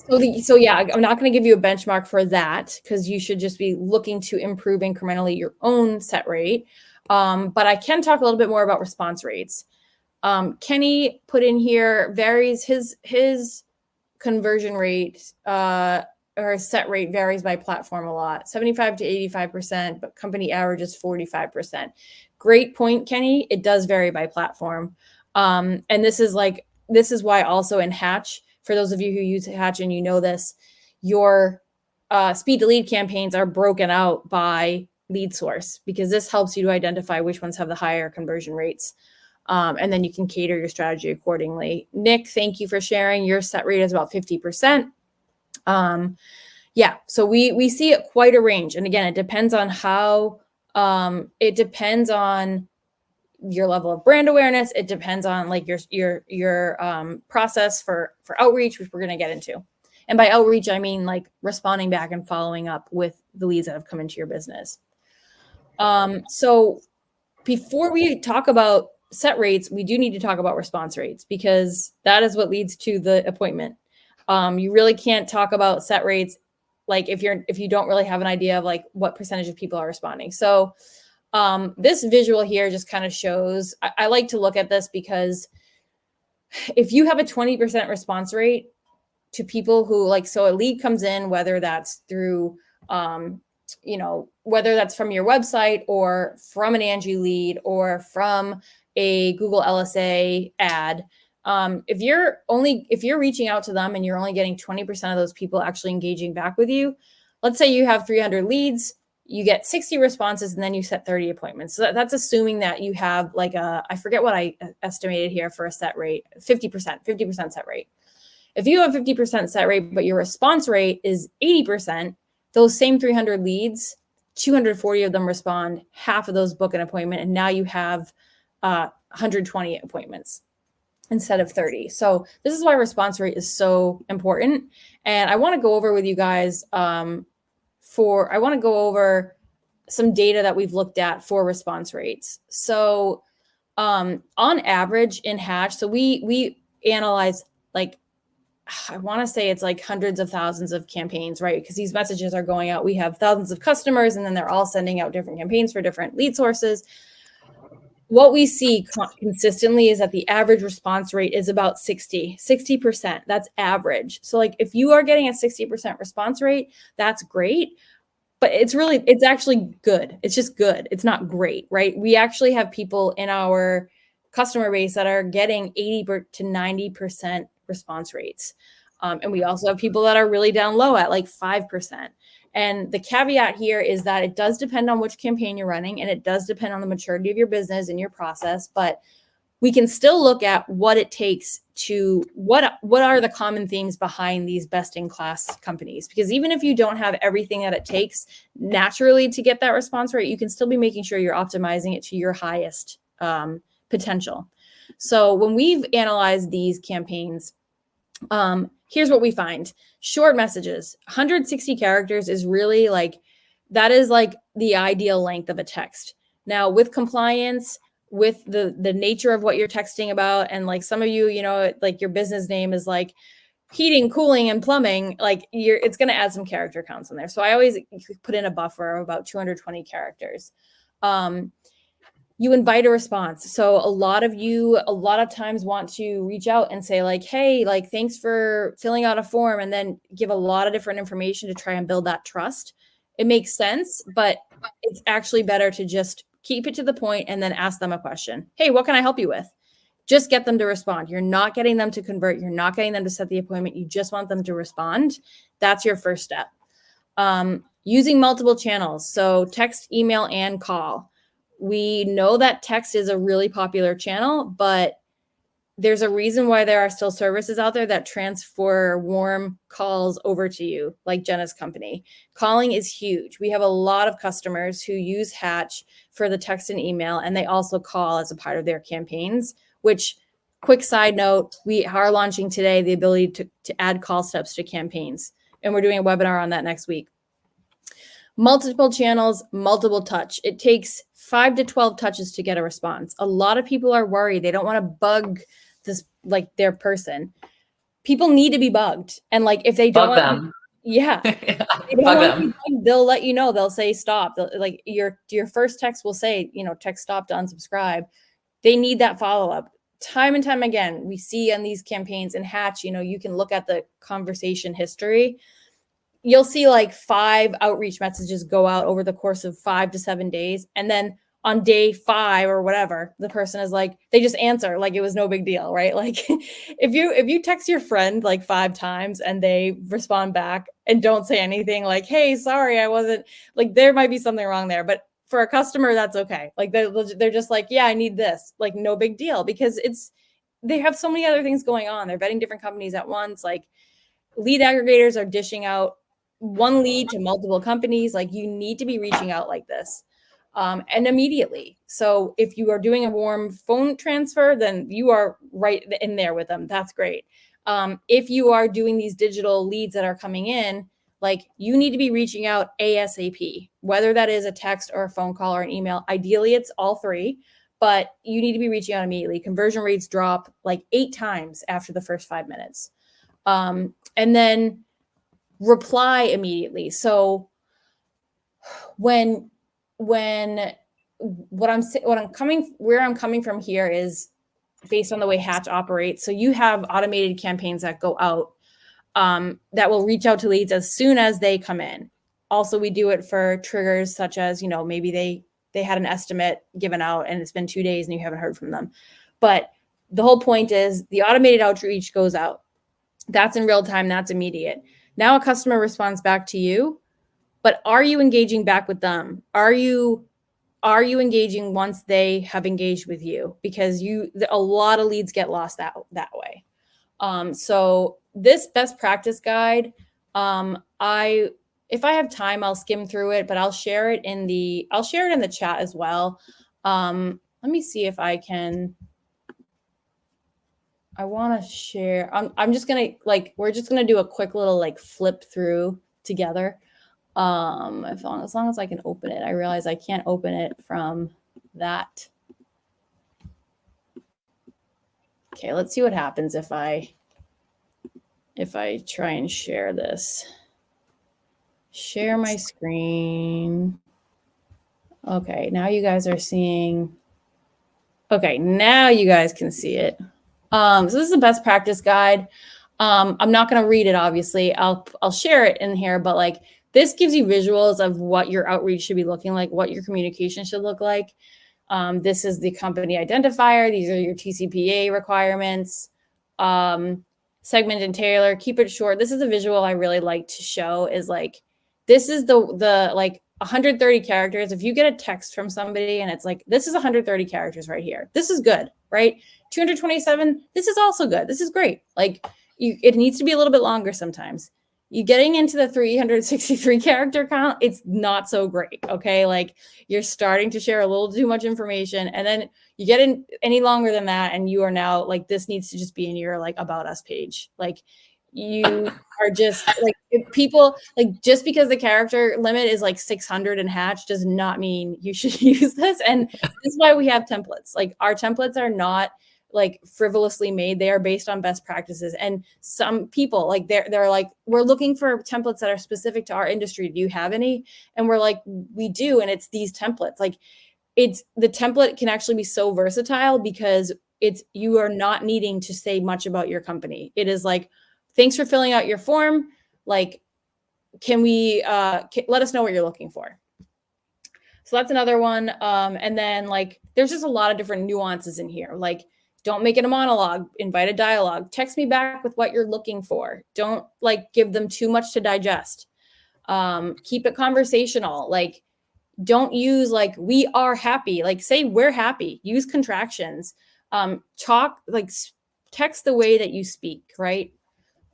S1: so yeah, I'm not going to give you a benchmark for that because you should just be looking to improve incrementally your own set rate. But I can talk a little bit more about response rates. Kenny put in here varies his conversion rate or set rate varies by platform a lot, 75 to 85%, but company average is 45%. Great point, Kenny. It does vary by platform. And this is why also in Hatch, for those of you who use Hatch and you know this, your speed to lead campaigns are broken out by lead source because this helps you to identify which ones have the higher conversion rates. And then you can cater your strategy accordingly. Nick, thank you for sharing. Your set rate is about 50%. So we see it quite a range. And again, it depends on it depends on your level of brand awareness. It depends on like your process for outreach, which we're going to get into. And by outreach, I mean like responding back and following up with the leads that have come into your business. So before we talk about set rates, we do need to talk about response rates because that is what leads to the appointment. You really can't talk about set rates like if you don't really have an idea of like what percentage of people are responding. So This visual here just kind of shows, I like to look at this because if you have a 20% response rate to people who like, so a lead comes in, whether that's through, whether that's from your website or from an Angie lead or from a Google LSA ad. If you're reaching out to them and you're only getting 20% of those people actually engaging back with you, let's say you have 300 leads, you get 60 responses, and then you set 30 appointments. So that's assuming that you have like I forget what I estimated here for a set rate, 50% set rate. If you have 50% set rate, but your response rate is 80%, those same 300 leads, 240 of them respond, half of those book an appointment, and now you have 120 appointments instead of 30. So this is why response rate is so important. And I want to go over with you guys I want to go over some data that we've looked at for response rates. So on average in Hatch, so we analyze like, I want to say it's like hundreds of thousands of campaigns, right? Because these messages are going out. We have thousands of customers, and then they're all sending out different campaigns for different lead sources. What we see consistently is that the average response rate is about 60%. That's average. So like if you are getting a 60% response rate, that's great. But it's actually good. It's just good. It's not great, right? We actually have people in our customer base that are getting 80 to 90% response rates. And we also have people that are really down low at like 5%. And the caveat here is that it does depend on which campaign you're running, and it does depend on the maturity of your business and your process. But we can still look at what it takes to what are the common themes behind these best-in-class companies. Because even if you don't have everything that it takes naturally to get that response rate, you can still be making sure you're optimizing it to your highest potential. So when we've analyzed these campaigns, here's what we find. Short messages, 160 characters is really like, that is like the ideal length of a text. Now with compliance, with the nature of what you're texting about, and like some of you, like your business name is like heating, cooling, and plumbing, like it's going to add some character counts in there. So I always put in a buffer of about 220 characters. You invite a response. So a lot of times want to reach out and say like, hey, like, thanks for filling out a form, and then give a lot of different information to try and build that trust. It makes sense, but it's actually better to just keep it to the point and then ask them a question. Hey, what can I help you with? Just get them to respond. You're not getting them to convert. You're not getting them to set the appointment. You just want them to respond. That's your first step. Using multiple channels. So text, email, and call. We know that text is a really popular channel, but there's a reason why there are still services out there that transfer warm calls over to you, like Jenna's company. Calling is huge. We have a lot of customers who use Hatch for the text and email, and they also call as a part of their campaigns, which, quick side note, we are launching today the ability to add call steps to campaigns. And we're doing a webinar on that next week. Multiple channels, multiple touch. It takes 5 to 12 touches to get a response. A lot of people are worried. They don't want to bug this, like, their person. People need to be bugged. And like, if they don't
S2: Bug them.
S1: Yeah.
S2: Yeah,
S1: They don't
S2: bug
S1: want to
S2: them.
S1: be bugged, they'll let you know. They'll say stop. Like your first text will say, text stop to unsubscribe. They need that follow-up. Time and time again, we see on these campaigns in Hatch, you can look at the conversation history. You'll see like 5 outreach messages go out over the course of 5 to 7 days. And then on day 5 or whatever, the person is like, they just answer like it was no big deal, right? Like if you text your friend like 5 times and they respond back and don't say anything like, hey, sorry, I wasn't, like, there might be something wrong there. But for a customer, that's okay. Like they're just like, yeah, I need this, like no big deal, because they have so many other things going on. They're vetting different companies at once. Like lead aggregators are dishing out one lead to multiple companies. Like you need to be reaching out like this. And immediately. So if you are doing a warm phone transfer, then you are right in there with them. That's great. If you are doing these digital leads that are coming in, like you need to be reaching out ASAP, whether that is a text or a phone call or an email. Ideally, it's all 3, but you need to be reaching out immediately. Conversion rates drop like 8 times after the first 5 minutes. And then reply immediately. So when where I'm coming from here is based on the way Hatch operates. So you have automated campaigns that go out that will reach out to leads as soon as they come in. Also, we do it for triggers such as, maybe they had an estimate given out and it's been 2 days and you haven't heard from them. But the whole point is the automated outreach goes out. That's in real time. That's immediate. Now a customer responds back to you, but are you engaging back with them? Are you engaging once they have engaged with you? Because a lot of leads get lost that way. So this best practice guide, if I have time, I'll skim through it, but I'll share it in the chat as well. Let me see if I can. I want to share. I'm just gonna we're just gonna do a quick little flip through together. As long as I can open it. I realize I can't open it from that. Okay, let's see what happens if I try and share this. Share my screen. Okay, now you guys are seeing. Okay, now you guys can see it. So this is a best practice guide. I'm not going to read it, obviously. I'll share it in here, but this gives you visuals of what your outreach should be looking like, what your communication should look like. This is the company identifier. These are your TCPA requirements. Segment and tailor, keep it short. This is a visual I really like to show is this is the 130 characters. If you get a text from somebody and it's this is 130 characters right here. This is good, right? 227, this is also good. This is great. It needs to be a little bit longer sometimes. You getting into the 363 character count, it's not so great, okay? You're starting to share a little too much information, and then you get in any longer than that, and you are now this needs to just be in your about us page. You are just if people just because the character limit is 600 in Hatch does not mean you should use this. And this is why we have templates. Our templates are not frivolously made. They are based on best practices. And some people they're we're looking for templates that are specific to our industry. Do you have any? And we're we do. And it's these templates. It's the template can actually be so versatile because you are not needing to say much about your company. It is thanks for filling out your form. Can we let us know what you're looking for? So that's another one. And then there's just a lot of different nuances in here. Don't make it a monologue, invite a dialogue, text me back with what you're looking for. Don't give them too much to digest. Keep it conversational. Don't use we are happy. Say we're happy. Use contractions. Talk text the way that you speak, right?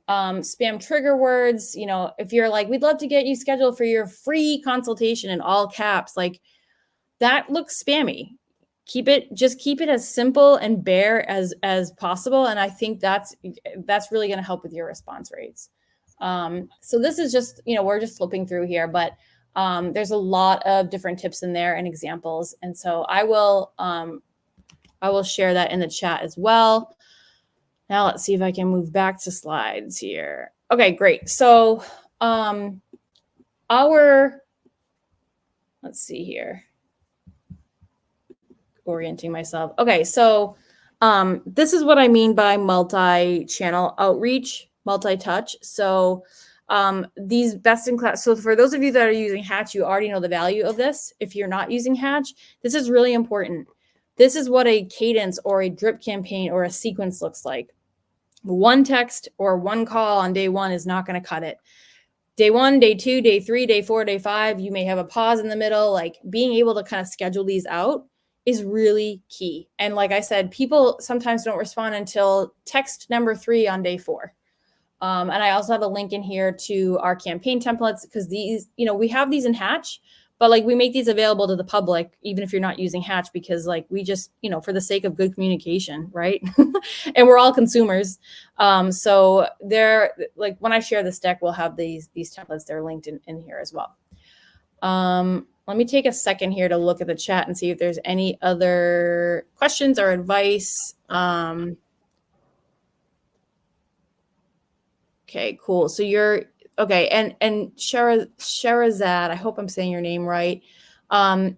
S1: Spam trigger words. If you're we'd love to get you scheduled for your free consultation in all caps, that looks spammy. Keep it as simple and bare as possible. And I think that's really going to help with your response rates. So this is just, we're just flipping through here, but there's a lot of different tips in there and examples. And so I will share that in the chat as well. Now let's see if I can move back to slides here. Okay, great. So let's see here. Orienting myself. Okay, so this is what I mean by multi-channel outreach, multi-touch. So these best in class. So for those of you that are using Hatch, you already know the value of this. If you're not using Hatch, this is really important. This is what a cadence or a drip campaign or a sequence looks like. One text or one call on day one is not going to cut it. Day 1, day 2, day 3, day 4, day 5, you may have a pause in the middle. Being able to kind of schedule these out is really key. And like I said, people sometimes don't respond until text number 3 on day 4. And I also have a link in here to our campaign templates because these, we have these in Hatch, but we make these available to the public, even if you're not using Hatch, because we just, for the sake of good communication, right? And we're all consumers. So they're when I share this deck, we'll have these templates. They're linked in here as well. Let me take a second here to look at the chat and see if there's any other questions or advice. Okay, cool. So you're okay. And Sherazad, I hope I'm saying your name right.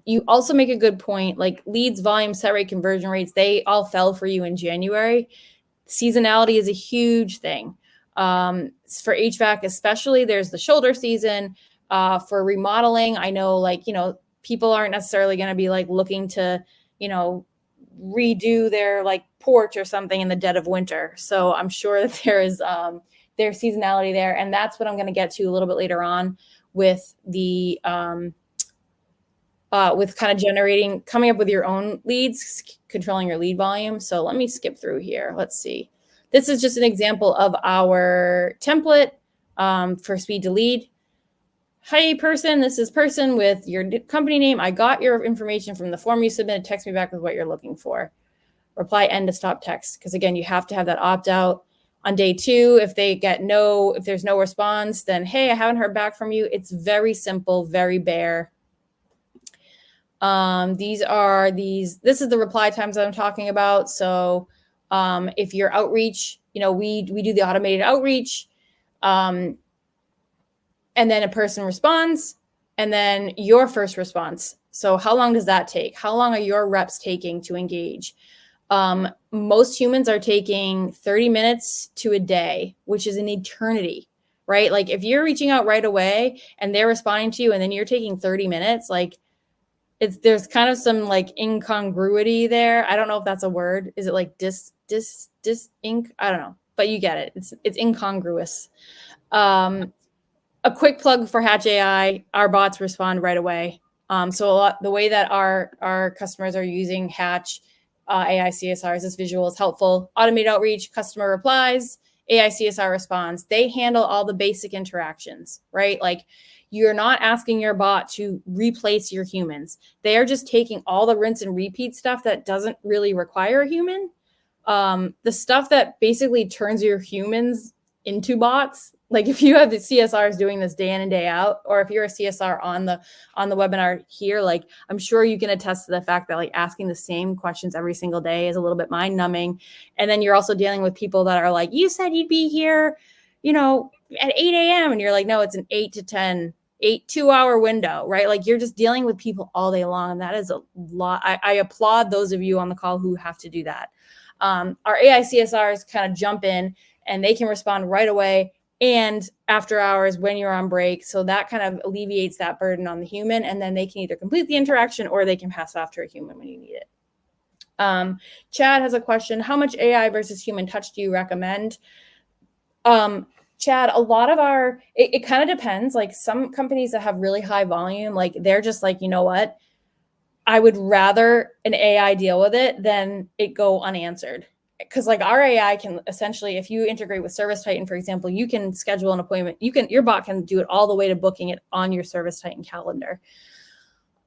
S1: You also make a good point, like leads, volume, set rate, conversion rates, they all fell for you in January. Seasonality is a huge thing. For HVAC especially, there's the shoulder season. For remodeling, I know, like, people aren't necessarily going to be like looking to, redo their like porch or something in the dead of winter. So I'm sure that there's seasonality there. And that's what I'm going to get to a little bit later on with the with kind of coming up with your own leads, controlling your lead volume. So let me skip through here. Let's see. This is just an example of our template for speed to lead. Hi, person. This is person with your company name. I got your information from the form you submitted. Text me back with what you're looking for. Reply end to stop text. Because again, you have to have that opt out. On day 2, if there's no response, then, hey, I haven't heard back from you. It's very simple, very bare. This is the reply times that I'm talking about. So if your outreach, we do the automated outreach, and then a person responds, and then your first response. So how long does that take? How long are your reps taking to engage? Most humans are taking 30 minutes to a day, which is an eternity, right? Like if you're reaching out right away and they're responding to you and then you're taking 30 minutes, like there's kind of some like incongruity there. I don't know if that's a word. Is it like inc? I don't know, but you get it. It's incongruous. A quick plug for Hatch AI, our bots respond right away. So the way that our customers are using Hatch AI CSRs, this visual is helpful. Automate outreach, customer replies, AI CSR responds. They handle all the basic interactions, right? Like you're not asking your bot to replace your humans. They are just taking all the rinse and repeat stuff that doesn't really require a human. The stuff that basically turns your humans into bots. Like if you have the CSRs doing this day in and day out, or if you're a CSR on the webinar here, like I'm sure you can attest to the fact that like asking the same questions every single day is a little bit mind numbing. And then you're also dealing with people that are like, you said you'd be here, at 8 a.m. And you're like, no, it's an 8 to 10, 2-hour window, right? Like you're just dealing with people all day long. And that is a lot. I applaud those of you on the call who have to do that. Our AI CSRs kind of jump in and they can respond right away and after hours when you're on break. So that kind of alleviates that burden on the human. And then they can either complete the interaction or they can pass it off to a human when you need it. Chad has a question. How much AI versus human touch do you recommend? Chad, a lot of it kind of depends. Like some companies that have really high volume, like they're just like, you know what? I would rather an AI deal with it than it go unanswered. Because like our AI can essentially, if you integrate with Service Titan, for example, you can schedule an appointment. Your bot can do it all the way to booking it on your Service Titan calendar.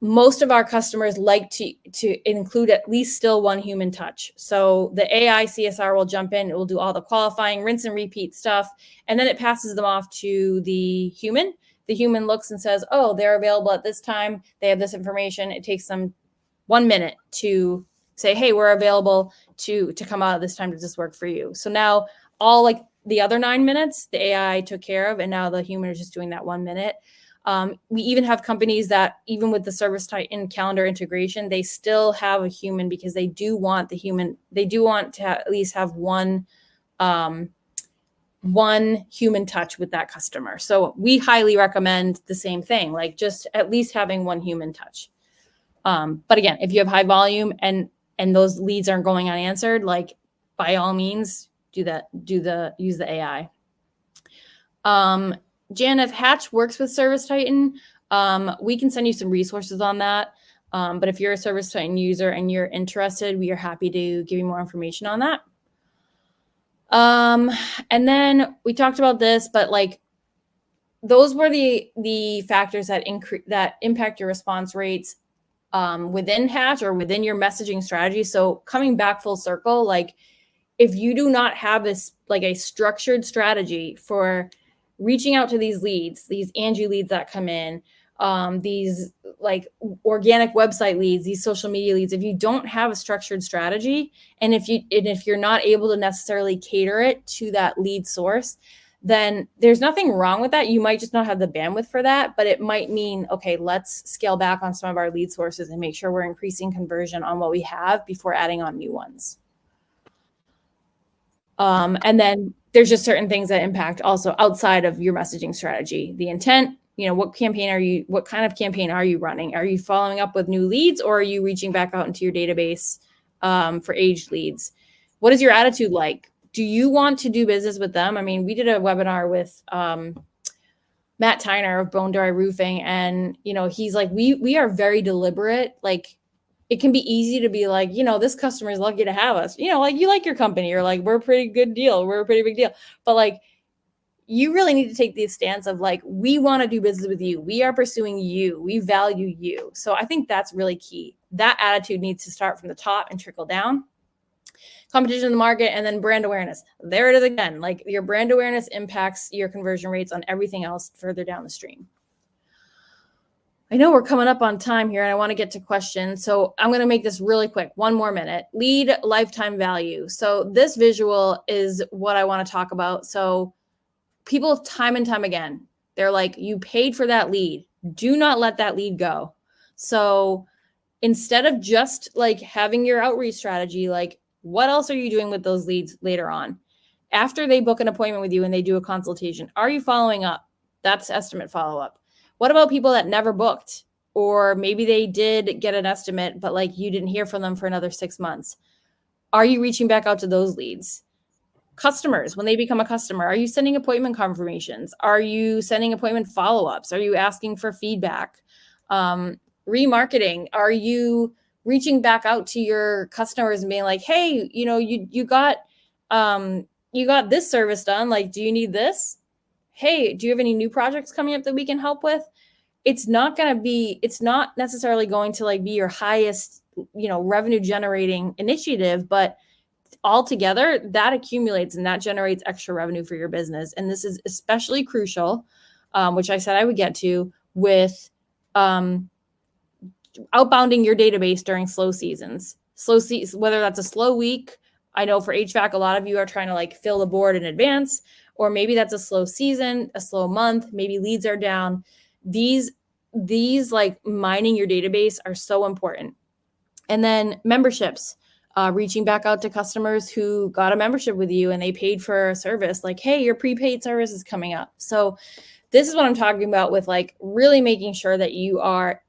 S1: Most of our customers like to include at least still one human touch. So the AI CSR will jump in, it will do all the qualifying, rinse and repeat stuff, and then it passes them off to the human. The human looks and says, oh, they're available at this time. They have this information. It takes them 1 minute to say, hey, we're available to come out at this time. Does this work for you? So now all like the other 9 minutes, the AI took care of, and now the human is just doing that 1 minute. We even have companies that even with the Service Titan calendar integration, they still have a human because they do want to at least have one human touch with that customer. So we highly recommend the same thing, like just at least having one human touch. But again, if you have high volume and those leads aren't going unanswered, like by all means, use the AI. Jan, if Hatch works with Service Titan, we can send you some resources on that. But if you're a Service Titan user and you're interested, we are happy to give you more information on that. And then we talked about this, but like those were the factors that impact your response rates within Hatch or within your messaging strategy. So coming back full circle, like if you do not have this like a structured strategy for reaching out to these leads, these Angie leads that come in, these like organic website leads, these social media leads, if you don't have a structured strategy, and if you're not able to necessarily cater it to that lead source, then there's nothing wrong with that. You might just not have the bandwidth for that, but it might mean, okay, let's scale back on some of our lead sources and make sure we're increasing conversion on what we have before adding on new ones. And then there's just certain things that impact also outside of your messaging strategy. The intent, what kind of campaign are you running? Are you following up with new leads, or are you reaching back out into your database for aged leads? What is your attitude like? Do you want to do business with them? I mean, we did a webinar with Matt Tyner of Bone Dry Roofing, and he's like, we are very deliberate. Like, it can be easy to be like, this customer is lucky to have us. Like, you like your company, you're like, we're a pretty good deal, we're a pretty big deal. But like, you really need to take the stance of like, we want to do business with you. We are pursuing you. We value you. So I think that's really key. That attitude needs to start from the top and trickle down. Competition in the market, and then brand awareness. There it is again. Like, your brand awareness impacts your conversion rates on everything else further down the stream. I know we're coming up on time here and I want to get to questions. So I'm going to make this really quick. 1 more minute. Lead lifetime value. So this visual is what I want to talk about. So people time and time again, they're like, you paid for that lead. Do not let that lead go. So instead of just like having your outreach strategy, like, what else are you doing with those leads later on? After they book an appointment with you and they do a consultation, are you following up? That's estimate follow-up. What about people that never booked? Or maybe they did get an estimate, but like, you didn't hear from them for another 6 months. Are you reaching back out to those leads? Customers, when they become a customer, are you sending appointment confirmations? Are you sending appointment follow-ups? Are you asking for feedback? Remarketing, are you reaching back out to your customers and being like, hey, you got this service done. Like, do you need this? Hey, do you have any new projects coming up that we can help with? It's not necessarily going to like be your highest, revenue generating initiative, but altogether that accumulates and that generates extra revenue for your business. And this is especially crucial, which I said I would get to, with outbounding your database during slow seasons. Whether that's a slow week. I know for HVAC, a lot of you are trying to like fill the board in advance, or maybe that's a slow season, a slow month, maybe leads are down. These like mining your database are so important. And then memberships, reaching back out to customers who got a membership with you and they paid for a service, like, hey, your prepaid service is coming up. So this is what I'm talking about with like really making sure that you are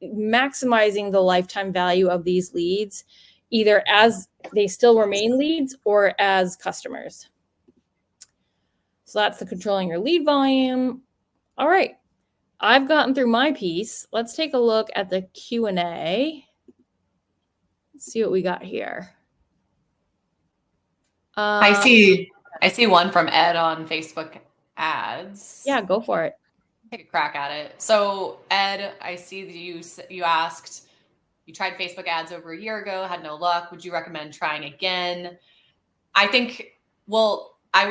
S1: maximizing the lifetime value of these leads, either as they still remain leads or as customers. So that's the controlling your lead volume. All right. I've gotten through my piece. Let's take a look at the Q&A. Let's see what we got here.
S2: I see one from Ed on Facebook ads.
S1: Yeah, go for it.
S2: Take a crack at it. So Ed, I see that you asked, you tried Facebook ads over a year ago, had no luck. Would you recommend trying again? I would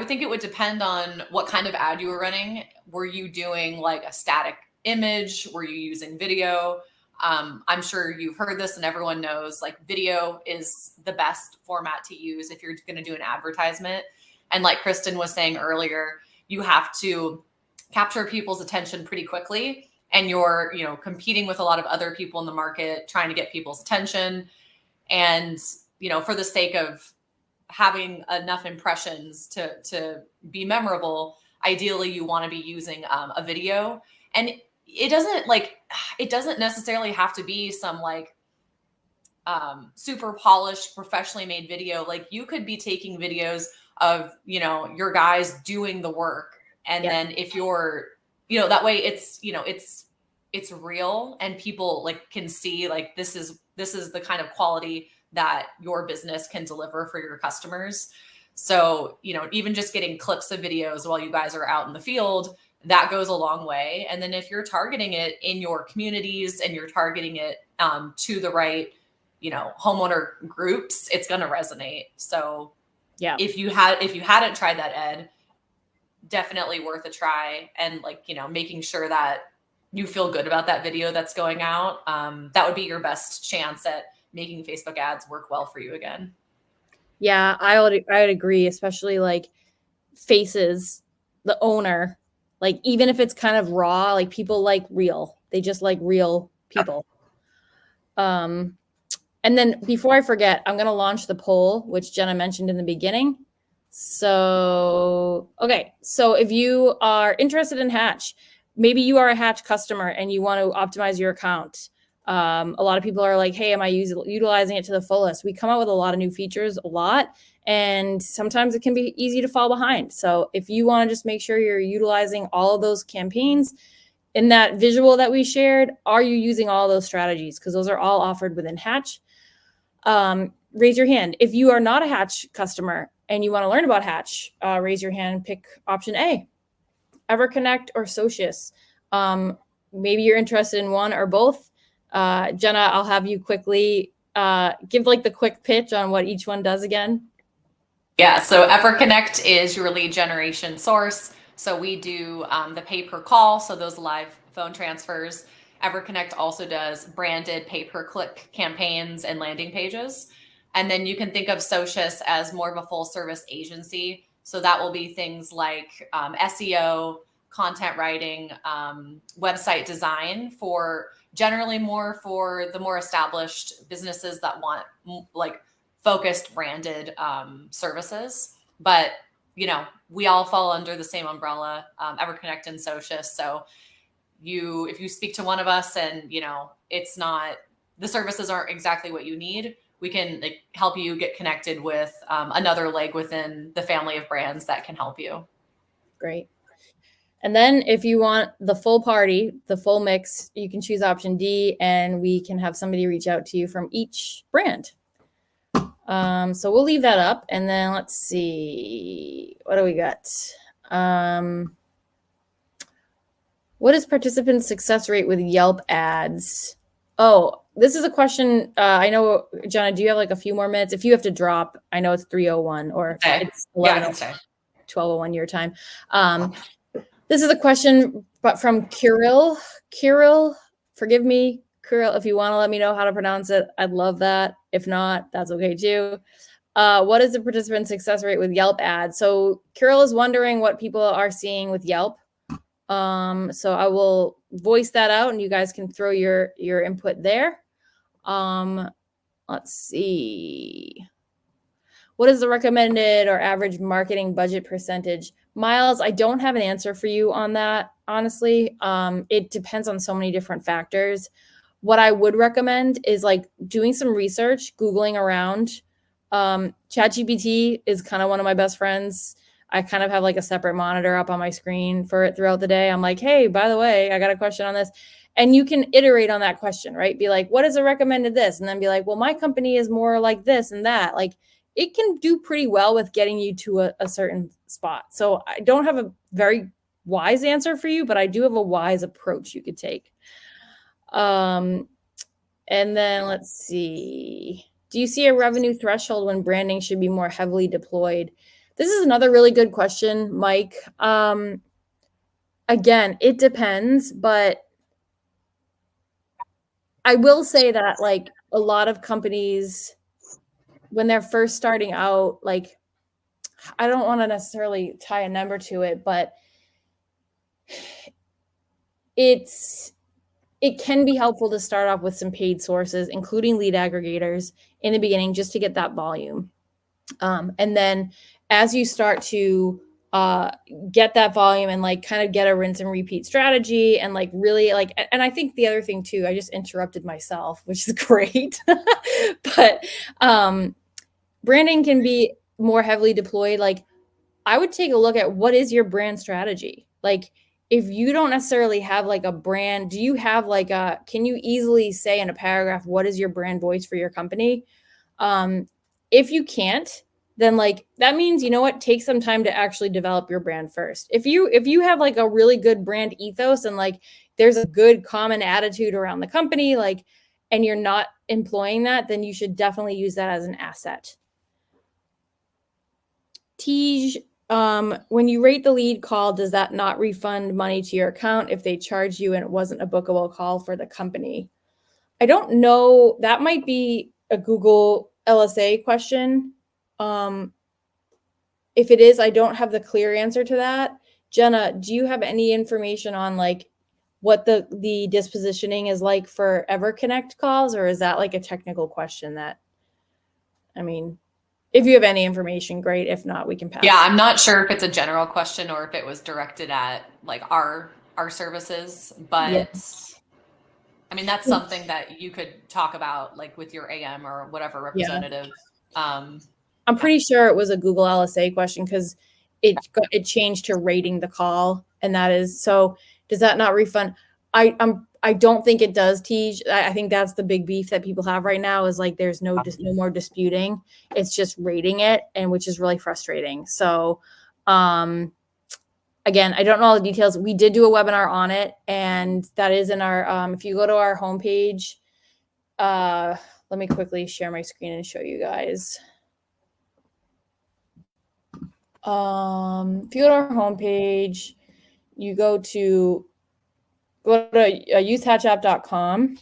S2: think it would depend on what kind of ad you were running. Were you doing like a static image? Were you using video? I'm sure you've heard this and everyone knows like video is the best format to use if you're going to do an advertisement. And like Kristen was saying earlier, you have to capture people's attention pretty quickly. And you're, competing with a lot of other people in the market, trying to get people's attention. And, for the sake of having enough impressions to be memorable, ideally you want to be using a video. And it doesn't necessarily have to be some like super polished, professionally made video. Like, you could be taking videos of, your guys doing the work. And then if you're, that way it's real and people like can see like, this is the kind of quality that your business can deliver for your customers. So, even just getting clips of videos while you guys are out in the field, that goes a long way. And then if you're targeting it in your communities and you're targeting it to the right, homeowner groups, it's going to resonate. So yeah, if you hadn't tried that, Ed, definitely worth a try. And like, making sure that you feel good about that video that's going out. That would be your best chance at making Facebook ads work well for you again.
S1: Yeah, I would agree, especially like faces the owner, like even if it's kind of raw, like people like real. They just like real people. And then before I forget, I'm going to launch the poll, which Jenna mentioned in the beginning. So, okay. So if you are interested in Hatch, maybe you are a Hatch customer and you want to optimize your account. A lot of people are like, hey, am I utilizing it to the fullest? We come out with a lot of new features a lot, and sometimes it can be easy to fall behind. So if you want to just make sure you're utilizing all of those campaigns in that visual that we shared, are you using all those strategies? Because those are all offered within Hatch. Raise your hand. If you are not a Hatch customer and you want to learn about Hatch, raise your hand, pick option A, EverConnect or Socius. Maybe you're interested in one or both. Jenna, I'll have you quickly give like the quick pitch on what each one does again.
S2: Yeah, so EverConnect is your lead generation source. So we do the pay per call, so those live phone transfers. EverConnect also does branded pay per click campaigns and landing pages. And then you can think of Socius as more of a full service agency. So that will be things like SEO, content writing, website design for generally more for the more established businesses that want like focused branded services. But you know, we all fall under the same umbrella, EverConnect and Socius. So if you speak to one of us and you know it's not, the services aren't exactly what you need, we can like help you get connected with another leg within the family of brands that can help you.
S1: Great. And then if you want the full party, the full mix, you can choose option D, and we can have somebody reach out to you from each brand. So we'll leave that up, and then let's see, what do we got? What is participant success rate with Yelp ads? Oh, this is a question. I know, Jenna, do you have like a few more minutes? If you have to drop, I know it's 3:01 or it's 12:01 your time. This is a question but from Kirill. Kirill, forgive me, Kirill, if you want to let me know how to pronounce it, I'd love that. If not, that's okay too. What is the participant success rate with Yelp ads? So Kirill is wondering what people are seeing with Yelp. So I will voice that out and you guys can throw your input there. Let's see. What is the recommended or average marketing budget percentage? Miles, I don't have an answer for you on that, honestly. It depends on so many different factors. What I would recommend is like doing some research, Googling around. ChatGPT is kind of one of my best friends. I kind of have like a separate monitor up on my screen for it throughout the day. I'm like, hey, by the way, I got a question on this. And you can iterate on that question, right? Be like, what is a recommended this? And then be like, well, my company is more like this and that. Like it can do pretty well with getting you to a certain spot. So I don't have a very wise answer for you, but I do have a wise approach you could take. And then let's see. Do you see a revenue threshold when branding should be more heavily deployed? This is another really good question, Mike. Again, it depends, but I will say that like a lot of companies, when they're first starting out, like I don't want to necessarily tie a number to it, but it can be helpful to start off with some paid sources, including lead aggregators in the beginning, just to get that volume. And then as you start to get that volume and like kind of get a rinse and repeat strategy and like really like, and I think the other thing too, I just interrupted myself, which is great, but branding can be more heavily deployed. Like I would take a look at what is your brand strategy? Like if you don't necessarily have like a brand, do you have like can you easily say in a paragraph, what is your brand voice for your company? If you can't, then like that means, you know what, take some time to actually develop your brand first. If you have like a really good brand ethos and like there's a good common attitude around the company, like, and you're not employing that, then you should definitely use that as an asset. Tej, when you rate the lead call, does that not refund money to your account if they charge you and it wasn't a bookable call for the company? I don't know. That might be a Google LSA question. If it is, I don't have the clear answer to that. Jenna, do you have any information on like what the dispositioning is like for EverConnect calls, or is that like a technical question that, I mean, if you have any information, great. If not, we can pass.
S2: Yeah, I'm not sure if it's a general question or if it was directed at like our services, but
S1: Yeah.
S2: I mean, that's something that you could talk about like with your AM or whatever representative.
S1: I'm pretty sure it was a Google LSA question because it changed to rating the call, and that is so. Does that not refund? I don't think it does, Tej. I think that's the big beef that people have right now is like there's no more disputing. It's just rating it, and which is really frustrating. So, again, I don't know all the details. We did do a webinar on it, and that is in our. If you go to our homepage, let me quickly share my screen and show you guys. If you go to our homepage, you go to youthhatchapp.com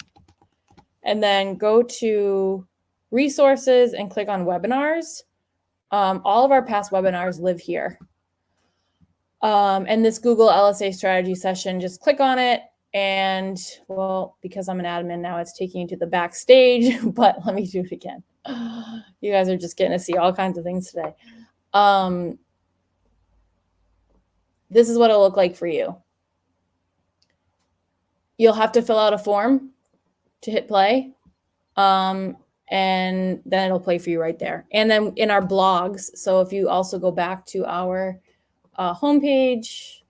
S1: and then go to resources and click on webinars. All of our past webinars live here. And this Google LSA strategy session, just click on it. And well, because I'm an admin now, it's taking you to the backstage, but let me do it again. You guys are just getting to see all kinds of things today. This is what it'll look like for you. You'll have to fill out a form to hit play. And then it'll play for you right there. And then in our blogs, so if you also go back to our homepage,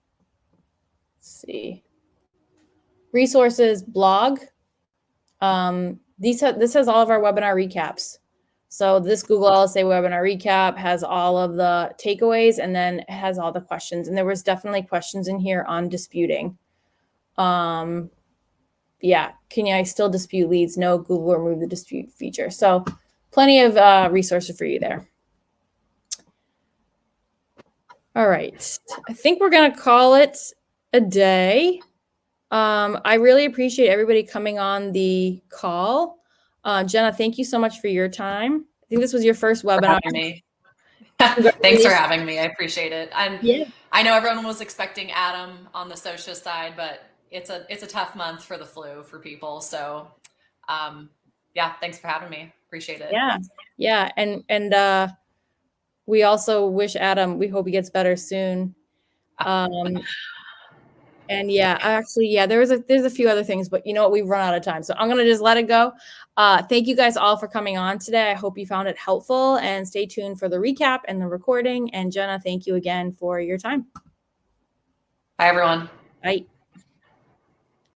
S1: let's see, resources blog, this has all of our webinar recaps. So this Google LSA webinar recap has all of the takeaways and then it has all the questions. And there was definitely questions in here on disputing. Yeah, can I still dispute leads? No, Google removed the dispute feature. So plenty of resources for you there. All right, I think we're gonna call it a day. I really appreciate everybody coming on the call. Jenna, thank you so much for your time. I think this was your first webinar.
S2: Thanks for having me. I appreciate it.
S1: Yeah.
S2: I know everyone was expecting Adam on the social side, but it's a tough month for the flu for people. So yeah, thanks for having me. Appreciate it.
S1: Yeah. And we also wish Adam, we hope he gets better soon. And yeah, actually, yeah, there's a few other things, but you know what? We've run out of time. So I'm going to just let it go. Thank you guys all for coming on today. I hope you found it helpful and stay tuned for the recap and the recording. And Jenna, thank you again for your time.
S2: Bye, everyone.
S1: Bye.